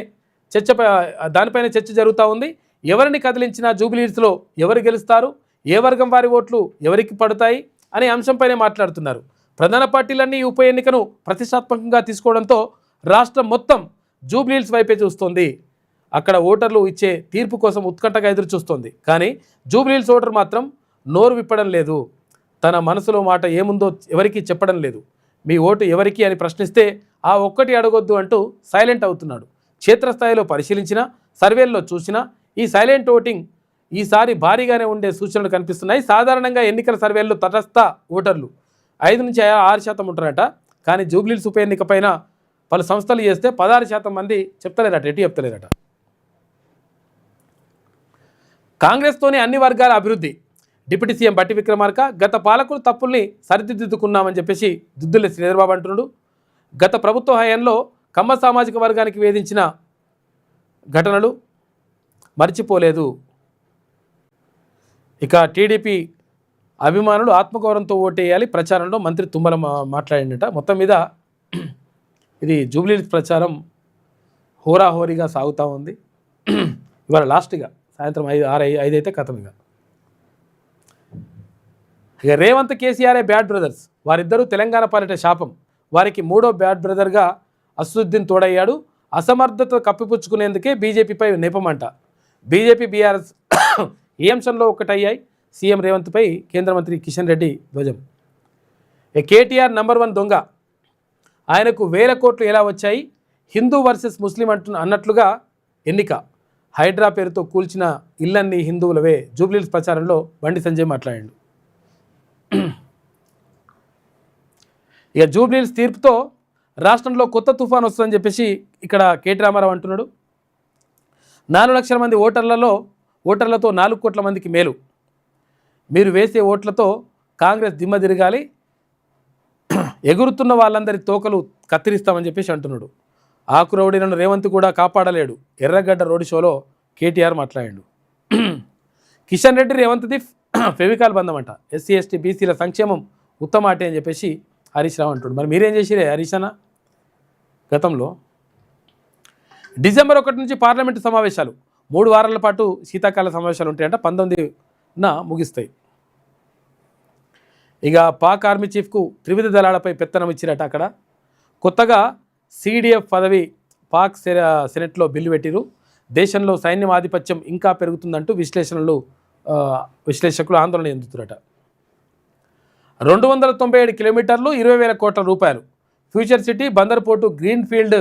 దానిపైన చర్చ జరుగుతూ ఉంది. ఎవరిని కదిలించినా జూబ్లీహిల్స్లో ఎవరు గెలుస్తారు, ఏ వర్గం వారి ఓట్లు ఎవరికి పడతాయి అనే అంశంపైనే మాట్లాడుతున్నారు. ప్రధాన పార్టీలన్నీ ఈ ఉప ఎన్నికను ప్రతిష్టాత్మకంగా తీసుకోవడంతో రాష్ట్రం మొత్తం జూబ్లీహిల్స్ వైపే చూస్తోంది. అక్కడ ఓటర్లు ఇచ్చే తీర్పు కోసం ఉత్కంఠగా ఎదురు చూస్తోంది. కానీ జూబ్లీహిల్స్ ఓటర్ మాత్రం నోరు విప్పడం లేదు. తన మనసులో మాట ఏముందో ఎవరికి చెప్పడం లేదు. మీ ఓటు ఎవరికి అని ప్రశ్నిస్తే ఆ ఒక్కటి అడగొద్దు అంటూ సైలెంట్ అవుతున్నాడు. క్షేత్రస్థాయిలో పరిశీలించినా, సర్వేల్లో చూసినా ఈ సైలెంట్ ఓటింగ్ ఈసారి భారీగానే ఉండే సూచనలు కనిపిస్తున్నాయి. సాధారణంగా ఎన్నికల సర్వేల్లో తటస్థ ఓటర్లు 5 నుంచి 6% ఉంటారట. కానీ జూబ్లీహిల్స్ ఉప ఎన్నిక పైన పలు సంస్థలు చేస్తే 16% మంది చెప్తలేరట, ఎటు చెప్తలేరట. కాంగ్రెస్తోనే అన్ని వర్గాల అభివృద్ధి. డిప్యూటీ సీఎం బట్టి విక్రమార్క గత పాలకులు తప్పుల్ని సరిదిద్దుకున్నామని చెప్పేసి దుద్దుల శ్రీధర్బాబు అంటున్నాడు. గత ప్రభుత్వ హయాంలో కమ్మ సామాజిక వర్గానికి వేధించిన ఘటనలు మర్చిపోలేదు. ఇక టీడీపీ అభిమానులు ఆత్మగౌరవంతో ఓటేయాలి ప్రచారంలో మంత్రి తుమ్మల మాట్లాడిందట. మొత్తం మీద ఇది జూబ్లీహిల్స్ ప్రచారం హోరాహోరీగా సాగుతూ ఉంది. ఇవాళ లాస్ట్గా సాయంత్రం 5 అయితే కథం. ఇక రేవంత్, కేసీఆర్ఏ బ్యాడ్ బ్రదర్స్. వారిద్దరూ తెలంగాణ పాలిట శాపం. వారికి 3వ బ్యాడ్ బ్రదర్గా అసదుద్దీన్ తోడయ్యాడు. అసమర్థత కప్పిపుచ్చుకునేందుకే బీజేపీపై నెపమంట. బీజేపీ, బీఆర్ఎస్ ఈ అంశంలో ఒకటయ్యాయి. సీఎం రేవంత్పై కేంద్ర మంత్రి కిషన్ రెడ్డి ధ్వజం. కేటీఆర్ #1 దొంగ. ఆయనకు 1000 కోట్లు ఎలా వచ్చాయి? హిందూ వర్సెస్ ముస్లిం అన్నట్లుగా ఎన్నిక. హైడ్రా పేరుతో కూల్చిన ఇళ్లన్నీ హిందువులవే. జూబ్లీహిల్స్ ప్రచారంలో బండి సంజయ్ మాట్లాడాడు. ఇక జూబ్లీహిల్స్ తీర్పుతో రాష్ట్రంలో కొత్త తుఫాన్ వస్తుందని చెప్పేసి ఇక్కడ కేటీ రామారావు అంటున్నాడు. 4 లక్షల మంది ఓటర్లతో 4 కోట్ల మందికి మేలు. మీరు వేసే ఓట్లతో కాంగ్రెస్ దిమ్మ తిరగాలి. ఎగురుతున్న వాళ్ళందరి తోకలు కత్తిరిస్తామని చెప్పేసి అంటున్నాడు. ఆకురౌడీలను రేవంత్ కూడా కాపాడలేడు. ఎర్రగడ్డ రోడ్ షోలో కేటీఆర్ మాట్లాడాడు. కిషన్ రెడ్డి రేవంత్ది ఫెవికాల్ బంధం అంట. ఎస్సీ ఎస్టీ బీసీల సంక్షేమం ఉత్తమాటే అని చెప్పేసి హరీష్ రావు అంటున్నాడు. మరి మీరేం చేసిరే హరీష్ అన్న? గతంలో డిసెంబర్ 1 నుంచి పార్లమెంటు సమావేశాలు. 3 వారాల పాటు శీతాకాల సమావేశాలు ఉంటాయంట, 19న ముగిస్తాయి. ఇక పాక్ ఆర్మీ చీఫ్కు త్రివిధ దళాలపై పెత్తనం ఇచ్చిరట. అక్కడ కొత్తగా CDF పదవి పాక్ సెనెట్లో బిల్లు పెట్టిరు. దేశంలో సైన్యం ఆధిపత్యం ఇంకా పెరుగుతుందంటూ విశ్లేషకులు ఆందోళన చెందుతున్నట. 297 కిలోమీటర్లు 20,000 కోట్ల రూపాయలు future city Bandar port green field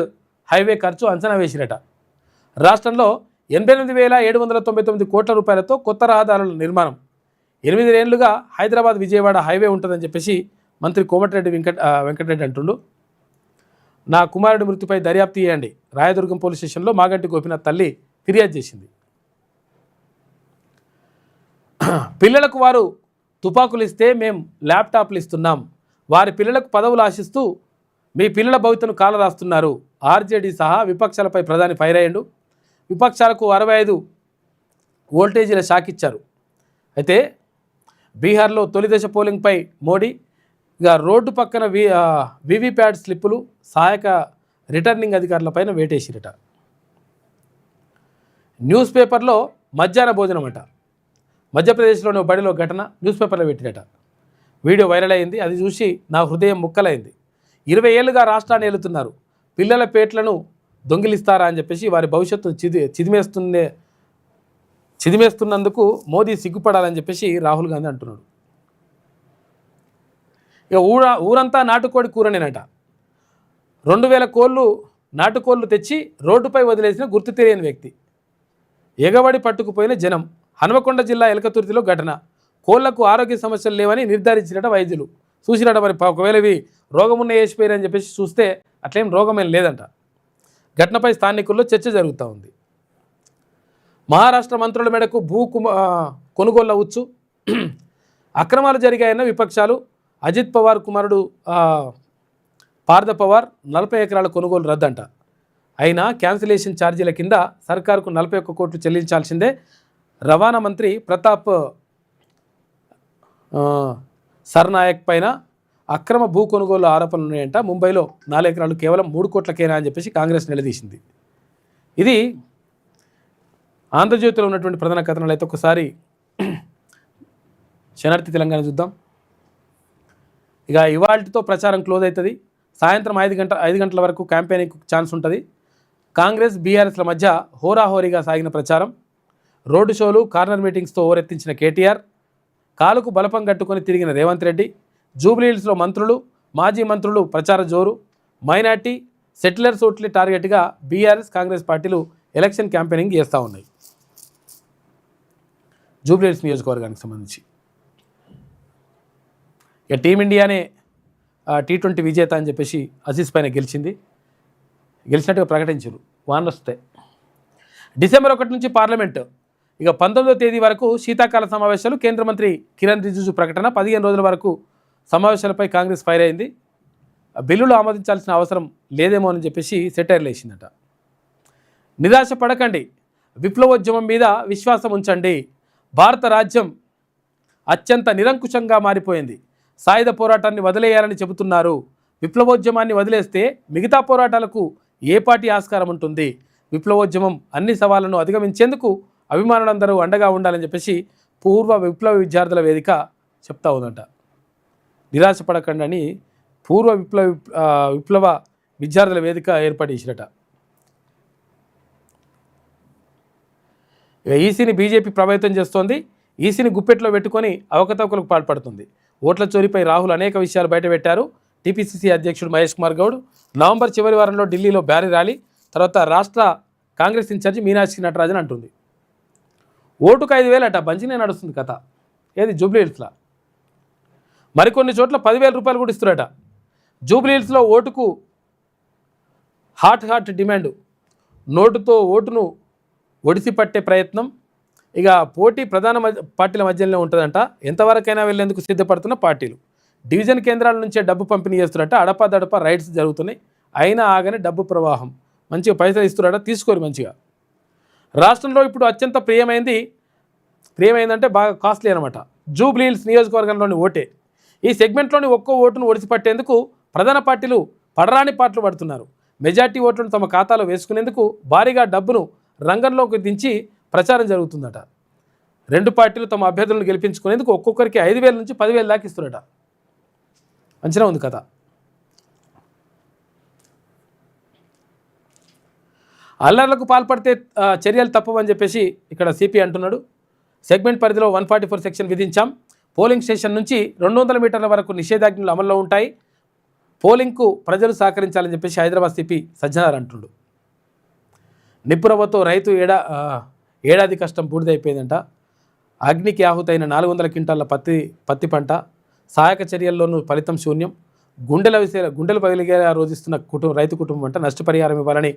highway ఖర్చు అంచనా వేసిరట. రాష్ట్రంలో 88,799 కోట్ల రూపాయలతో కొత్త రహదారుల నిర్మాణం. 8 ఏళ్లుగా హైదరాబాద్ విజయవాడ హైవే ఉంటుందని చెప్పేసి మంత్రి కోమటిరెడ్డి వెంకటరెడ్డి అంటుండు. నా కుమారుడి మృతిపై దర్యాప్తు చేయండి. రాయదుర్గం పోలీస్ స్టేషన్లో మాగంటి గోపినాథ్ తల్లి ఫిర్యాదు చేసింది. పిల్లలకు వారు తుపాకులు ఇస్తే మేం ల్యాప్టాప్లు ఇస్తున్నాం. వారి పిల్లలకు పదవులు ఆశిస్తూ మీ పిల్లల భవితను కాలరాస్తున్నారు. RJD సహా విపక్షాలపై ప్రధాని ఫైర్ అయ్యాడు. విపక్షాలకు 65 వోల్టేజీల షాక్ ఇచ్చారు. అయితే బీహార్లో తొలిదశ పోలింగ్పై మోడీ ఇక రోడ్డు పక్కన VVPAT స్లిప్పులు సహాయక రిటర్నింగ్ అధికారులపైన వేటేసిరట. న్యూస్ పేపర్లో మధ్యాహ్న భోజనం అంట. మధ్యప్రదేశ్లోని బడిలో ఘటన న్యూస్ పేపర్లో పెట్టిరట. వీడియో వైరల్ అయింది. అది చూసి నా హృదయం ముక్కలైంది. 20 ఏళ్ళుగా రాష్ట్రాన్ని ఏలుతున్నారు. పిల్లల పేట్లను దొంగిలిస్తారా అని చెప్పేసి వారి భవిష్యత్తును చిదిమేస్తున్నందుకు మోదీ సిగ్గుపడాలని చెప్పేసి రాహుల్ గాంధీ అంటున్నాడు. ఇక ఊరంతా నాటుకోడి కూరనేనట. 2,000 కోళ్ళు నాటుకోళ్ళు తెచ్చి రోడ్డుపై వదిలేసిన గుర్తు తెలియని వ్యక్తి. ఎగబడి పట్టుకుపోయిన జనం. హనుమకొండ జిల్లా ఎలకతుర్తిలో ఘటన. కోళ్లకు ఆరోగ్య సమస్యలు లేవని నిర్ధారించినట వైద్యులు. చూసినట మరి ఒకవేళ ఇవి రోగమున్న వేసిపోయారని చెప్పేసి చూస్తే అట్లేం రోగమేం లేదంట. ఘటనపై స్థానికుల్లో చర్చ జరుగుతూ ఉంది. మహారాష్ట్ర మంత్రుల మేడకు కొనుగోళ్ల ఉచ్చు. అక్రమాలు జరిగాయన్న విపక్షాలు. అజిత్ పవార్ కుమారుడు పార్థ పవార్ 40 ఎకరాల కొనుగోలు రద్దంట. అయినా క్యాన్సిలేషన్ ఛార్జీల కింద సర్కారుకు 41 కోట్లు చెల్లించాల్సిందే. రవాణా మంత్రి ప్రతాప్ సర్నాయక్ పైన అక్రమ భూ కొనుగోలు ఆరోపణలు ఉన్నాయంట. ముంబైలో 4 ఎకరాలు కేవలం 3 కోట్లకేనా అని చెప్పేసి కాంగ్రెస్ నిలదీసింది. ఇది ఆంధ్రజ్యోతిలో ఉన్నటువంటి ప్రధాన కథనాలు. అయితే ఒకసారి శనార్థి తెలంగాణ చూద్దాం. ఇక ఇవాల్టితో ప్రచారం క్లోజ్ అవుతుంది. సాయంత్రం 5 గంటల వరకు క్యాంపెయినింగ్ ఛాన్స్ ఉంటుంది. కాంగ్రెస్ బీఆర్ఎస్ల మధ్య హోరాహోరీగా సాగిన ప్రచారం. రోడ్డు షోలు, కార్నర్ మీటింగ్స్తో ఓరెత్తించిన కేటీఆర్. కాలుకు బలపం కట్టుకొని తిరిగిన రేవంత్ రెడ్డి. జూబ్లీహిల్స్లో మంత్రులు, మాజీ మంత్రులు ప్రచార జోరు. మైనార్టీ సెటిలర్స్ ఓట్లే టార్గెట్గా బీఆర్ఎస్ కాంగ్రెస్ పార్టీలు ఎలక్షన్ క్యాంపెయినింగ్ చేస్తూ ఉన్నాయి. జూబ్లీహిల్స్ నియోజకవర్గానికి సంబంధించి ఇక టీమిండియానే T20 విజేత అని చెప్పేసి అజీజ్ పైన గెలిచినట్టుగా ప్రకటించారు. వానలు వస్తాయి. డిసెంబర్ 1 నుంచి పార్లమెంటు. ఇక 19వ తేదీ వరకు శీతాకాల సమావేశాలు. కేంద్ర మంత్రి కిరణ్ రిజిజు ప్రకటన. 15 రోజుల వరకు సమావేశాలపై కాంగ్రెస్ ఫైర్ అయింది. బిల్లులు ఆమోదించాల్సిన అవసరం లేదేమో అని చెప్పేసి సెటైర్లు వేసిందట. నిరాశ పడకండి, విప్లవోద్యమం మీద విశ్వాసం ఉంచండి. భారత రాజ్యం అత్యంత నిరంకుశంగా మారిపోయింది. సాయుధ పోరాటాన్ని వదిలేయాలని చెబుతున్నారు. విప్లవోద్యమాన్ని వదిలేస్తే మిగతా పోరాటాలకు ఏ పార్టీ ఆస్కారం ఉంటుంది? విప్లవోద్యమం అన్ని సవాళ్లను అధిగమించేందుకు అభిమానులందరూ అండగా ఉండాలని చెప్పేసి పూర్వ విప్లవ విద్యార్థుల వేదిక చెప్తా ఉందంట. నిరాశపడకండి అని పూర్వ విప్లవ విద్యార్థుల వేదిక ఏర్పాటు చేసినట. ఈసీని బీజేపీ ప్రభావితం చేస్తోంది. ఈసీని గుప్పెట్లో పెట్టుకొని అవకతవకలకు పాల్పడుతుంది. ఓట్ల చోరీపై రాహుల్ అనేక విషయాలు బయటపెట్టారు. టీపీసీసీ అధ్యక్షుడు మహేష్ కుమార్ గౌడ్ నవంబర్ చివరి వారంలో ఢిల్లీలో భారీ ర్యాలీ. తర్వాత రాష్ట్ర కాంగ్రెస్ ఇన్ఛార్జి మీనాక్షి నటరాజన్ అంటుంది. ఓటుకు 5,000 అట. బంచినే నడుస్తుంది కథ. ఏది జూబ్లీహిల్స్లో. మరికొన్ని చోట్ల 10,000 రూపాయలు కూడా ఇస్తున్నారట. జూబ్లీహిల్స్లో ఓటుకు హాట్ డిమాండ్. నోటుతో ఓటును ఒడిసి పట్టే ప్రయత్నం. ఇక పోటీ ప్రధాన పార్టీల మధ్యలోనే ఉంటుందంట. ఎంతవరకైనా వెళ్లేందుకు సిద్ధపడుతున్న పార్టీలు. డివిజన్ కేంద్రాల నుంచే డబ్బు పంపిణీ చేస్తున్నట్ట. అడపాదడప రైడ్స్ జరుగుతున్నాయి. అయినా ఆగని డబ్బు ప్రవాహం. మంచిగా పైసలు ఇస్తున్నారట, తీసుకోరు మంచిగా. రాష్ట్రంలో ఇప్పుడు అత్యంత ప్రియమైందంటే బాగా కాస్ట్లీ అనమాట. జూబ్లీహిల్స్ నియోజకవర్గంలోని ఓటే. ఈ సెగ్మెంట్లోని ఒక్కో ఓటును ఒడిసిపట్టేందుకు ప్రధాన పార్టీలు పడరాని పాటలు పడుతున్నారు. మెజార్టీ ఓట్లను తమ ఖాతాలో వేసుకునేందుకు భారీగా డబ్బును రంగంలోకి దించి ప్రచారం జరుగుతుందట. రెండు పార్టీలు తమ అభ్యర్థులను గెలిపించుకునేందుకు ఒక్కొక్కరికి 5,000 నుంచి 10,000 దాకా ఇస్తున్నారట. మంచిగా ఉంది కథ. అల్లర్లకు పాల్పడితే చర్యలు తప్పవని చెప్పేసి ఇక్కడ సిపి అంటున్నాడు. సెగ్మెంట్ పరిధిలో 144 సెక్షన్ విధించాం. పోలింగ్ స్టేషన్ నుంచి 200 మీటర్ల వరకు నిషేధాజ్ఞలు అమల్లో ఉంటాయి. పోలింగ్కు ప్రజలు సహకరించాలని చెప్పేసి హైదరాబాద్ సిపి సజ్జనార్ అంటున్నాడు. నిప్పురవ్వతో రైతు ఏడాది కష్టం బూడిదైపోయిందంట. అగ్నికి ఆహుతైన 400 క్వింటాల పత్తి పంట. సహాయక చర్యల్లోనూ ఫలితం శూన్యం. గుండెలు పగిలిగేలా రోధిస్తున్న రైతు కుటుంబం అంట. నష్టపరిహారం ఇవ్వాలని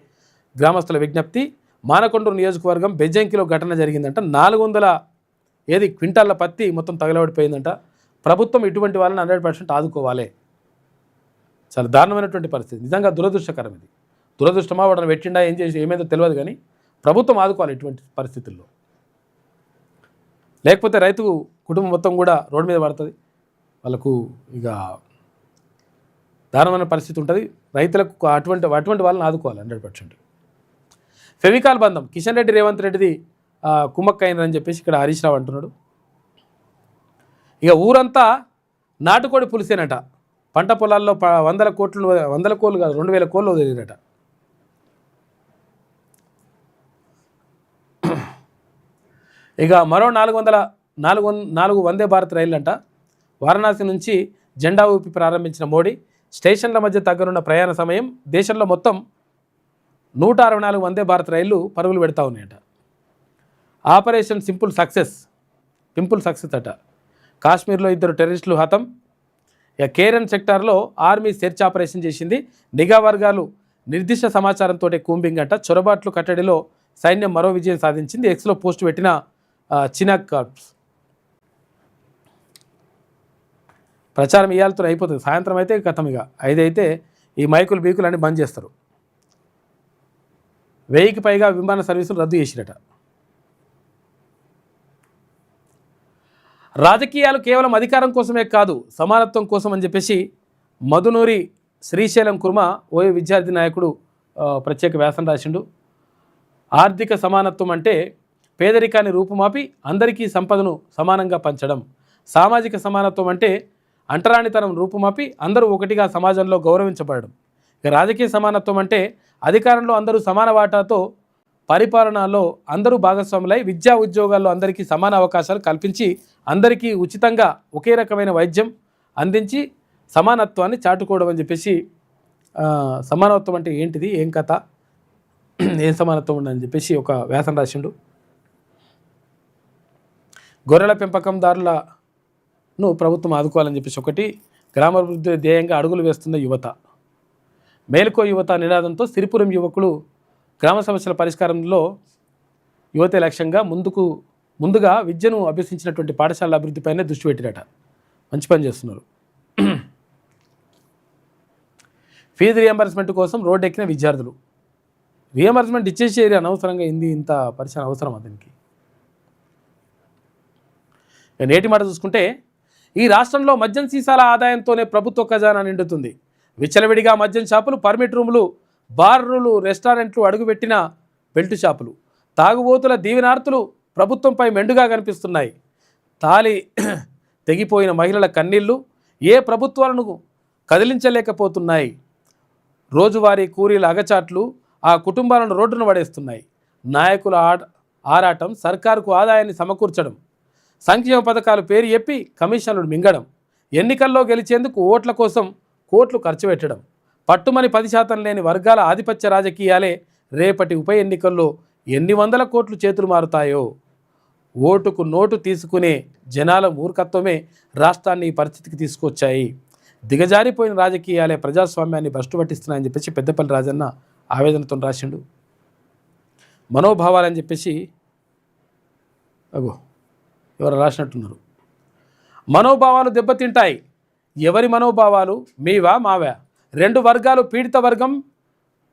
గ్రామస్తుల విజ్ఞప్తి. మానకొండూరు నియోజకవర్గం బెజ్జంకిలో ఘటన జరిగిందంట. 400 క్వింటాల పత్తి మొత్తం తగలబడిపోయిందంట. ప్రభుత్వం ఇటువంటి వాళ్ళని 100% ఆదుకోవాలి. చాలా దారుణమైనటువంటి పరిస్థితి. నిజంగా దురదృష్టకరం ఇది. దురదృష్టమా, వాడిని పెట్టిండా, ఏం చేసి ఏమైందో తెలియదు, కానీ ప్రభుత్వం ఆదుకోవాలి ఇటువంటి పరిస్థితుల్లో. లేకపోతే రైతు కుటుంబం మొత్తం కూడా రోడ్డు మీద పడుతుంది. వాళ్ళకు ఇక దారుణమైన పరిస్థితి ఉంటుంది. రైతులకు అటువంటి వాళ్ళని ఆదుకోవాలి 100%. ఫెవికాల్ బంధం కిషన్ రెడ్డి రేవంత్ రెడ్డిది కుమ్మక్కైందని చెప్పేసి ఇక్కడ హరీష్ రావు అంటున్నాడు. ఇక ఊరంతా నాటుకోడి పులిసేనట. పంట పొలాల్లో 100 కోళ్ళు కాదు 2,000 కోళ్ళు వదిలినట. ఇక మరో 4 వందే భారత్ రైళ్ళు అంట. వారణాసి నుంచి జెండా ఊపి ప్రారంభించిన మోడీ స్టేషన్ల మధ్య తగ్గనున్న ప్రయాణ సమయం. దేశంలో మొత్తం 164 వందే భారత్ రైళ్లు పరుగులు పెడతా ఉన్నాయట. ఆపరేషన్ పింపుల్ సక్సెస్ అట. కాశ్మీర్లో 2 టెర్రరిస్టులు హతం. ఇక కేరన్ సెక్టార్లో ఆర్మీ సెర్చ్ ఆపరేషన్ చేసింది. నిఘా వర్గాలు నిర్దిష్ట సమాచారంతో కూంబింగ్ అంట. చొరబాట్లు కట్టడిలో సైన్యం మరో విజయం సాధించింది. ఎక్స్లో పోస్ట్ పెట్టిన చినాక్ కార్ప్స్. ప్రచారం ఇయ్యాలతో అయిపోతుంది. సాయంత్రం అయితే గతం. ఇక 5 అయితే ఈ మైకులు బీకులు అన్ని బంద్ చేస్తారు. 1000కి పైగా విమాన సర్వీసులు రద్దు చేసిరట. రాజకీయాలు కేవలం అధికారం కోసమే కాదు, సమానత్వం కోసం అని చెప్పేసి మధునూరి శ్రీశైలం కుర్మ ఓయే విద్యార్థి నాయకుడు ప్రత్యేక వ్యాసం రాసిండు. ఆర్థిక సమానత్వం అంటే పేదరికాన్ని రూపుమాపి అందరికీ సంపదను సమానంగా పంచడం. సామాజిక సమానత్వం అంటే అంటరానితనం రూపుమాపి అందరూ ఒకటిగా సమాజంలో గౌరవించబడడం. ఇక రాజకీయ సమానత్వం అంటే అధికారంలో అందరూ సమాన వాటాతో, పరిపాలనలో అందరూ భాగస్వాములై, విద్యా ఉద్యోగాల్లో అందరికీ సమాన అవకాశాలు కల్పించి, అందరికీ ఉచితంగా ఒకే రకమైన వైద్యం అందించి సమానత్వాన్ని చాటుకోవడం అని చెప్పేసి. సమానత్వం అంటే ఏంటిది, ఏం కథ, ఏం సమానత్వం ఉండని చెప్పేసి ఒక వ్యాసం రాసిండు. గొర్రెల పెంపకందారులను ప్రభుత్వం ఆదుకోవాలని చెప్పేసి ఒకటి. గ్రామాభివృద్ధి ధ్యేయంగా అడుగులు వేస్తున్న యువత. మేలుకో యువత నినాదంతో సిరిపురం యువకులు గ్రామ సమస్యల పరిష్కారంలో యువతే లక్ష్యంగా ముందుగా విద్యను అభ్యసించినటువంటి పాఠశాలల అభివృద్ధిపైనే దృష్టి పెట్టినట. మంచి పని చేస్తున్నారు. ఫీజు రియంబర్స్మెంట్ కోసం రోడ్డు ఎక్కిన విద్యార్థులు. రియంబర్స్మెంట్ ఇచ్చేసేది అనవసరంగా ఇంత పరిశ్రమ అవసరం అతనికి. నేటి మాట చూసుకుంటే ఈ రాష్ట్రంలో మద్యం సీసాల ఆదాయంతోనే ప్రభుత్వ ఖజానా నిండుతుంది. విచ్చలవిడిగా మద్యం షాపులు, పర్మిట్ రూములు, బార్లు, రెస్టారెంట్లు, అడుగుపెట్టిన బెల్ట్ షాపులు, తాగుబోతుల దీవెనార్తులు ప్రభుత్వంపై మెండుగా కనిపిస్తున్నాయి. తాలి తెగిపోయిన మహిళల కన్నీళ్లు ఏ ప్రభుత్వాలను కదిలించలేకపోతున్నాయి. రోజువారీ కూలీల అగచాట్లు ఆ కుటుంబాలను రోడ్డున పడేస్తున్నాయి. నాయకుల ఆరాటం సర్కారుకు ఆదాయాన్ని సమకూర్చడం, సంక్షేమ పథకాలు పేరు చెప్పి కమిషన్లు మింగడం, ఎన్నికల్లో గెలిచేందుకు ఓట్ల కోసం కోట్లు ఖర్చు పెట్టడం, పట్టుమని 10% లేని వర్గాల ఆధిపత్య రాజకీయాలే రేపటి ఉప ఎన్నికల్లో ఎన్ని వందల కోట్లు చేతులు మారుతాయో. ఓటుకు నోటు తీసుకునే జనాల మూర్ఖత్వమే రాష్ట్రాన్ని ఈ పరిస్థితికి తీసుకొచ్చాయి. దిగజారిపోయిన రాజకీయాలే ప్రజాస్వామ్యాన్ని భ్రష్టు పట్టిస్తున్నాయని చెప్పేసి పెద్దపల్లి రాజన్న ఆవేదనతో రాసిండు. మనోభావాలని చెప్పేసి ఎవరు రాసినట్టున్నారు. మనోభావాలు దెబ్బతింటాయి. ఎవరి మనోభావాలు, మీవా మావా? 2 వర్గాలు, పీడిత వర్గం,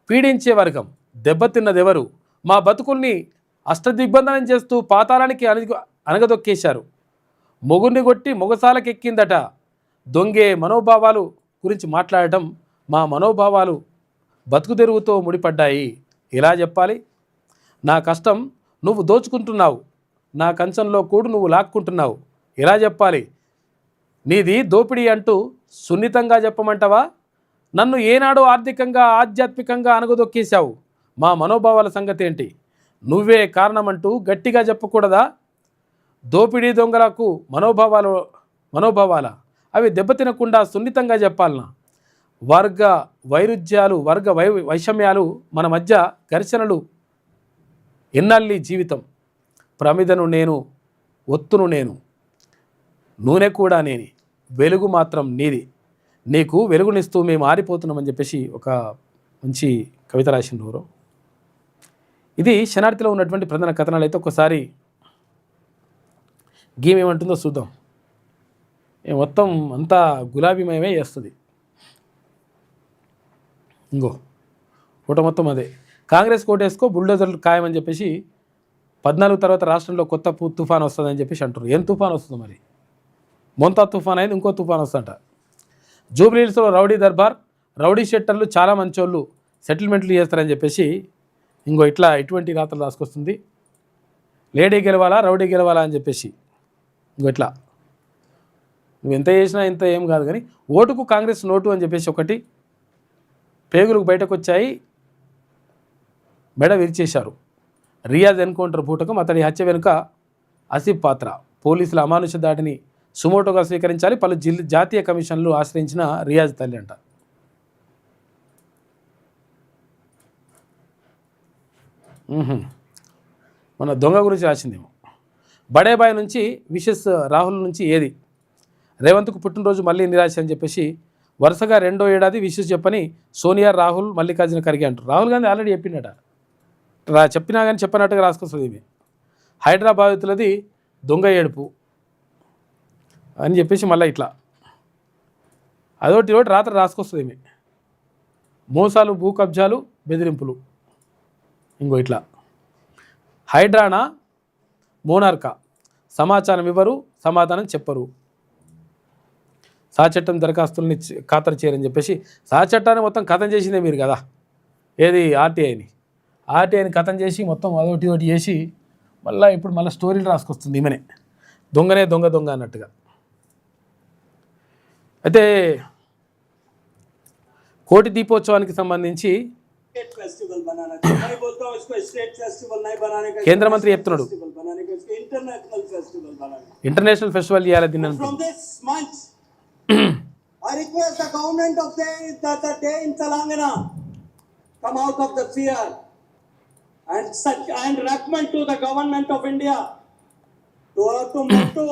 పీడించే వర్గం. దెబ్బతిన్నదెవరు? మా బతుకుల్ని అష్టదిగ్బంధనం చేస్తూ పాతాళానికి అనగదొక్కేశారు. మొగుడిని కొట్టి మొగసాలకెక్కిందట. దొంగే మనోభావాలు గురించి మాట్లాడటం. మా మనోభావాలు బతుకు తెరువుతో ముడిపడ్డాయి. ఎలా చెప్పాలి? నా కష్టం నువ్వు దోచుకుంటున్నావు, నా కంచంలో కూడు నువ్వు లాక్కుంటున్నావు. ఎలా చెప్పాలి? నీది దోపిడీ అంటూ సున్నితంగా చెప్పమంటావా? నన్ను ఏనాడో ఆర్థికంగా ఆధ్యాత్మికంగా అనగదొక్కేశావు. మా మనోభావాల సంగతి ఏంటి? నువ్వే కారణమంటూ గట్టిగా చెప్పకూడదా? దోపిడీ దొంగలకు మనోభావాల అవి దెబ్బతినకుండా సున్నితంగా చెప్పాలనా? వర్గ వైరుధ్యాలు, వైషమ్యాలు మన మధ్య ఘర్షణలు ఎన్నాళ్ళీ జీవితం. ప్రమిదను నేను, ఒత్తును నేను, నూనె కూడా నేనే, వెలుగు మాత్రం నీది. నీకు వెలుగునిస్తూ మేము ఆరిపోతున్నామని చెప్పేసి ఒక మంచి కవిత రాసిండు ఎవరో. ఇది శనార్థిలో ఉన్నటువంటి ప్రధాన కథనాలు. అయితే ఒకసారి గేమ్ ఏమంటుందో చూద్దాం. మొత్తం అంతా గులాబీమయమే చేస్తుంది. ఇంకో ఫోటో మొత్తం అదే. కాంగ్రెస్ కోటేసుకో, బుల్డోజర్లు ఖాయమని చెప్పేసి 14 తర్వాత రాష్ట్రంలో కొత్త తుఫాన్ వస్తుందని చెప్పేసి అంటారు. ఏం తుఫాన్ వస్తుందో మరి? మొంతా తుఫాన్ అయింది, ఇంకో తుఫాన్ వస్తుందంట. జూబ్లీహిల్స్లో రౌడీ దర్బార్, రౌడీ షెట్టర్లు చాలా మంచోళ్ళు సెటిల్మెంట్లు చేస్తారని చెప్పేసి ఇంకో ఇటువంటి రాత్రులు రాసుకొస్తుంది. లేడీ గెలవాలా, రౌడీ గెలవాలా అని చెప్పేసి ఇంకో ఇట్లా నువ్వు ఎంత చేసినా ఇంత ఏం కాదు, కానీ ఓటుకు కాంగ్రెస్ నోటు అని చెప్పేసి ఒకటి పేగులకు బయటకు వచ్చాయి, మెడ విరిచేశారు. రియాజ్ ఎన్కౌంటర్ బూటకం, అతడి హత్య వెనుక ఆసిఫ్ పాత్ర. పోలీసుల అమానుష దాడిని సుమోటోగా స్వీకరించాలి. పలు జాతీయ కమిషన్లు ఆశ్రయించిన రియాజ్ తల్లి అంట. మన దొంగ గురించి రాసిందేమో. బడేబాయ్ నుంచి విషెస్ రాహుల్ నుంచి ఏది? రేవంత్కు పుట్టినరోజు మళ్ళీ నిరాశ అని చెప్పేసి వరుసగా 2వ ఏడాది విషెస్ చెప్పని సోనియా, రాహుల్, మల్లికార్జున ఖర్గే అంటారు. రాహుల్ గాంధీ ఆల్రెడీ చెప్పినట, చెప్పినా కానీ చెప్పినట్టుగా రాసుకొస్తుంది. ఇవి హైదరాబాద్లది దొంగ ఏడుపు అని చెప్పేసి మళ్ళీ ఇట్లా అదొకటి రాత్రి రాసుకొస్తుంది. ఇవి మోసాలు, భూ కబ్జాలు, బెదిరింపులు. ఇంకో ఇట్లా హైడ్రానా, మోనార్కా సమాచారం ఇవ్వరు, సమాధానం చెప్పరు. చట్టం దరఖాస్తుల్ని ఖాతరు చేయరని చెప్పేసి చట్టాన్ని మొత్తం కథం చేసిందే మీరు కదా. ఏది? ఆర్టీఐని కథం చేసి మొత్తం అదొకటి చేసి ఇప్పుడు మళ్ళీ స్టోరీలు రాసుకొస్తుంది. ఈమెనే దొంగనే దొంగ అన్నట్టుగా. అయితే కోటి దీపోత్సవానికి సంబంధించి కేంద్ర మంత్రి చెప్తున్నాడు, ఇంటర్నేషనల్ ఫెస్టివల్ చేయాలి దీన్ని. I request the government of the day in Telangana come out of the fear and recommend to the government of India to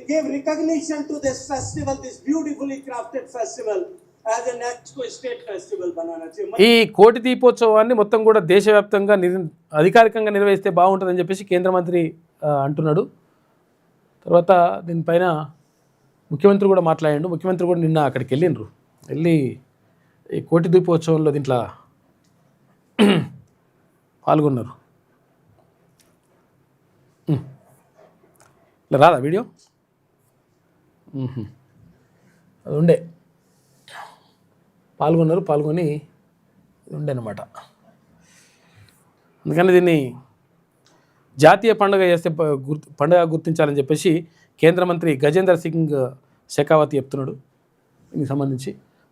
give recognition to this festival, this beautifully crafted festival as a UNESCO state festival. ఈ కోటి దీపోత్సవాన్ని మొత్తం కూడా దేశవ్యాప్తంగా అధికారికంగా నిర్వహిస్తే బాగుంటుందని చెప్పేసి కేంద్ర మంత్రి అంటున్నాడు. తర్వాత దీనిపైన ముఖ్యమంత్రి కూడా మాట్లాడిండు. ముఖ్యమంత్రి కూడా నిన్న అక్కడికి వెళ్ళి ఈ కోటి దీపోత్సవంలో దీంట్లో పాల్గొన్నారు. ఇలా రాదా వీడియో? అది ఉండే పాల్గొని ఉండే అన్నమాట. అందుకని దీన్ని జాతీయ పండుగ చేస్తే పండుగ గుర్తించాలని చెప్పేసి కేంద్ర మంత్రి గజేంద్ర సింగ్ షెకావత్ చెప్తున్నాడు దీనికి సంబంధించి.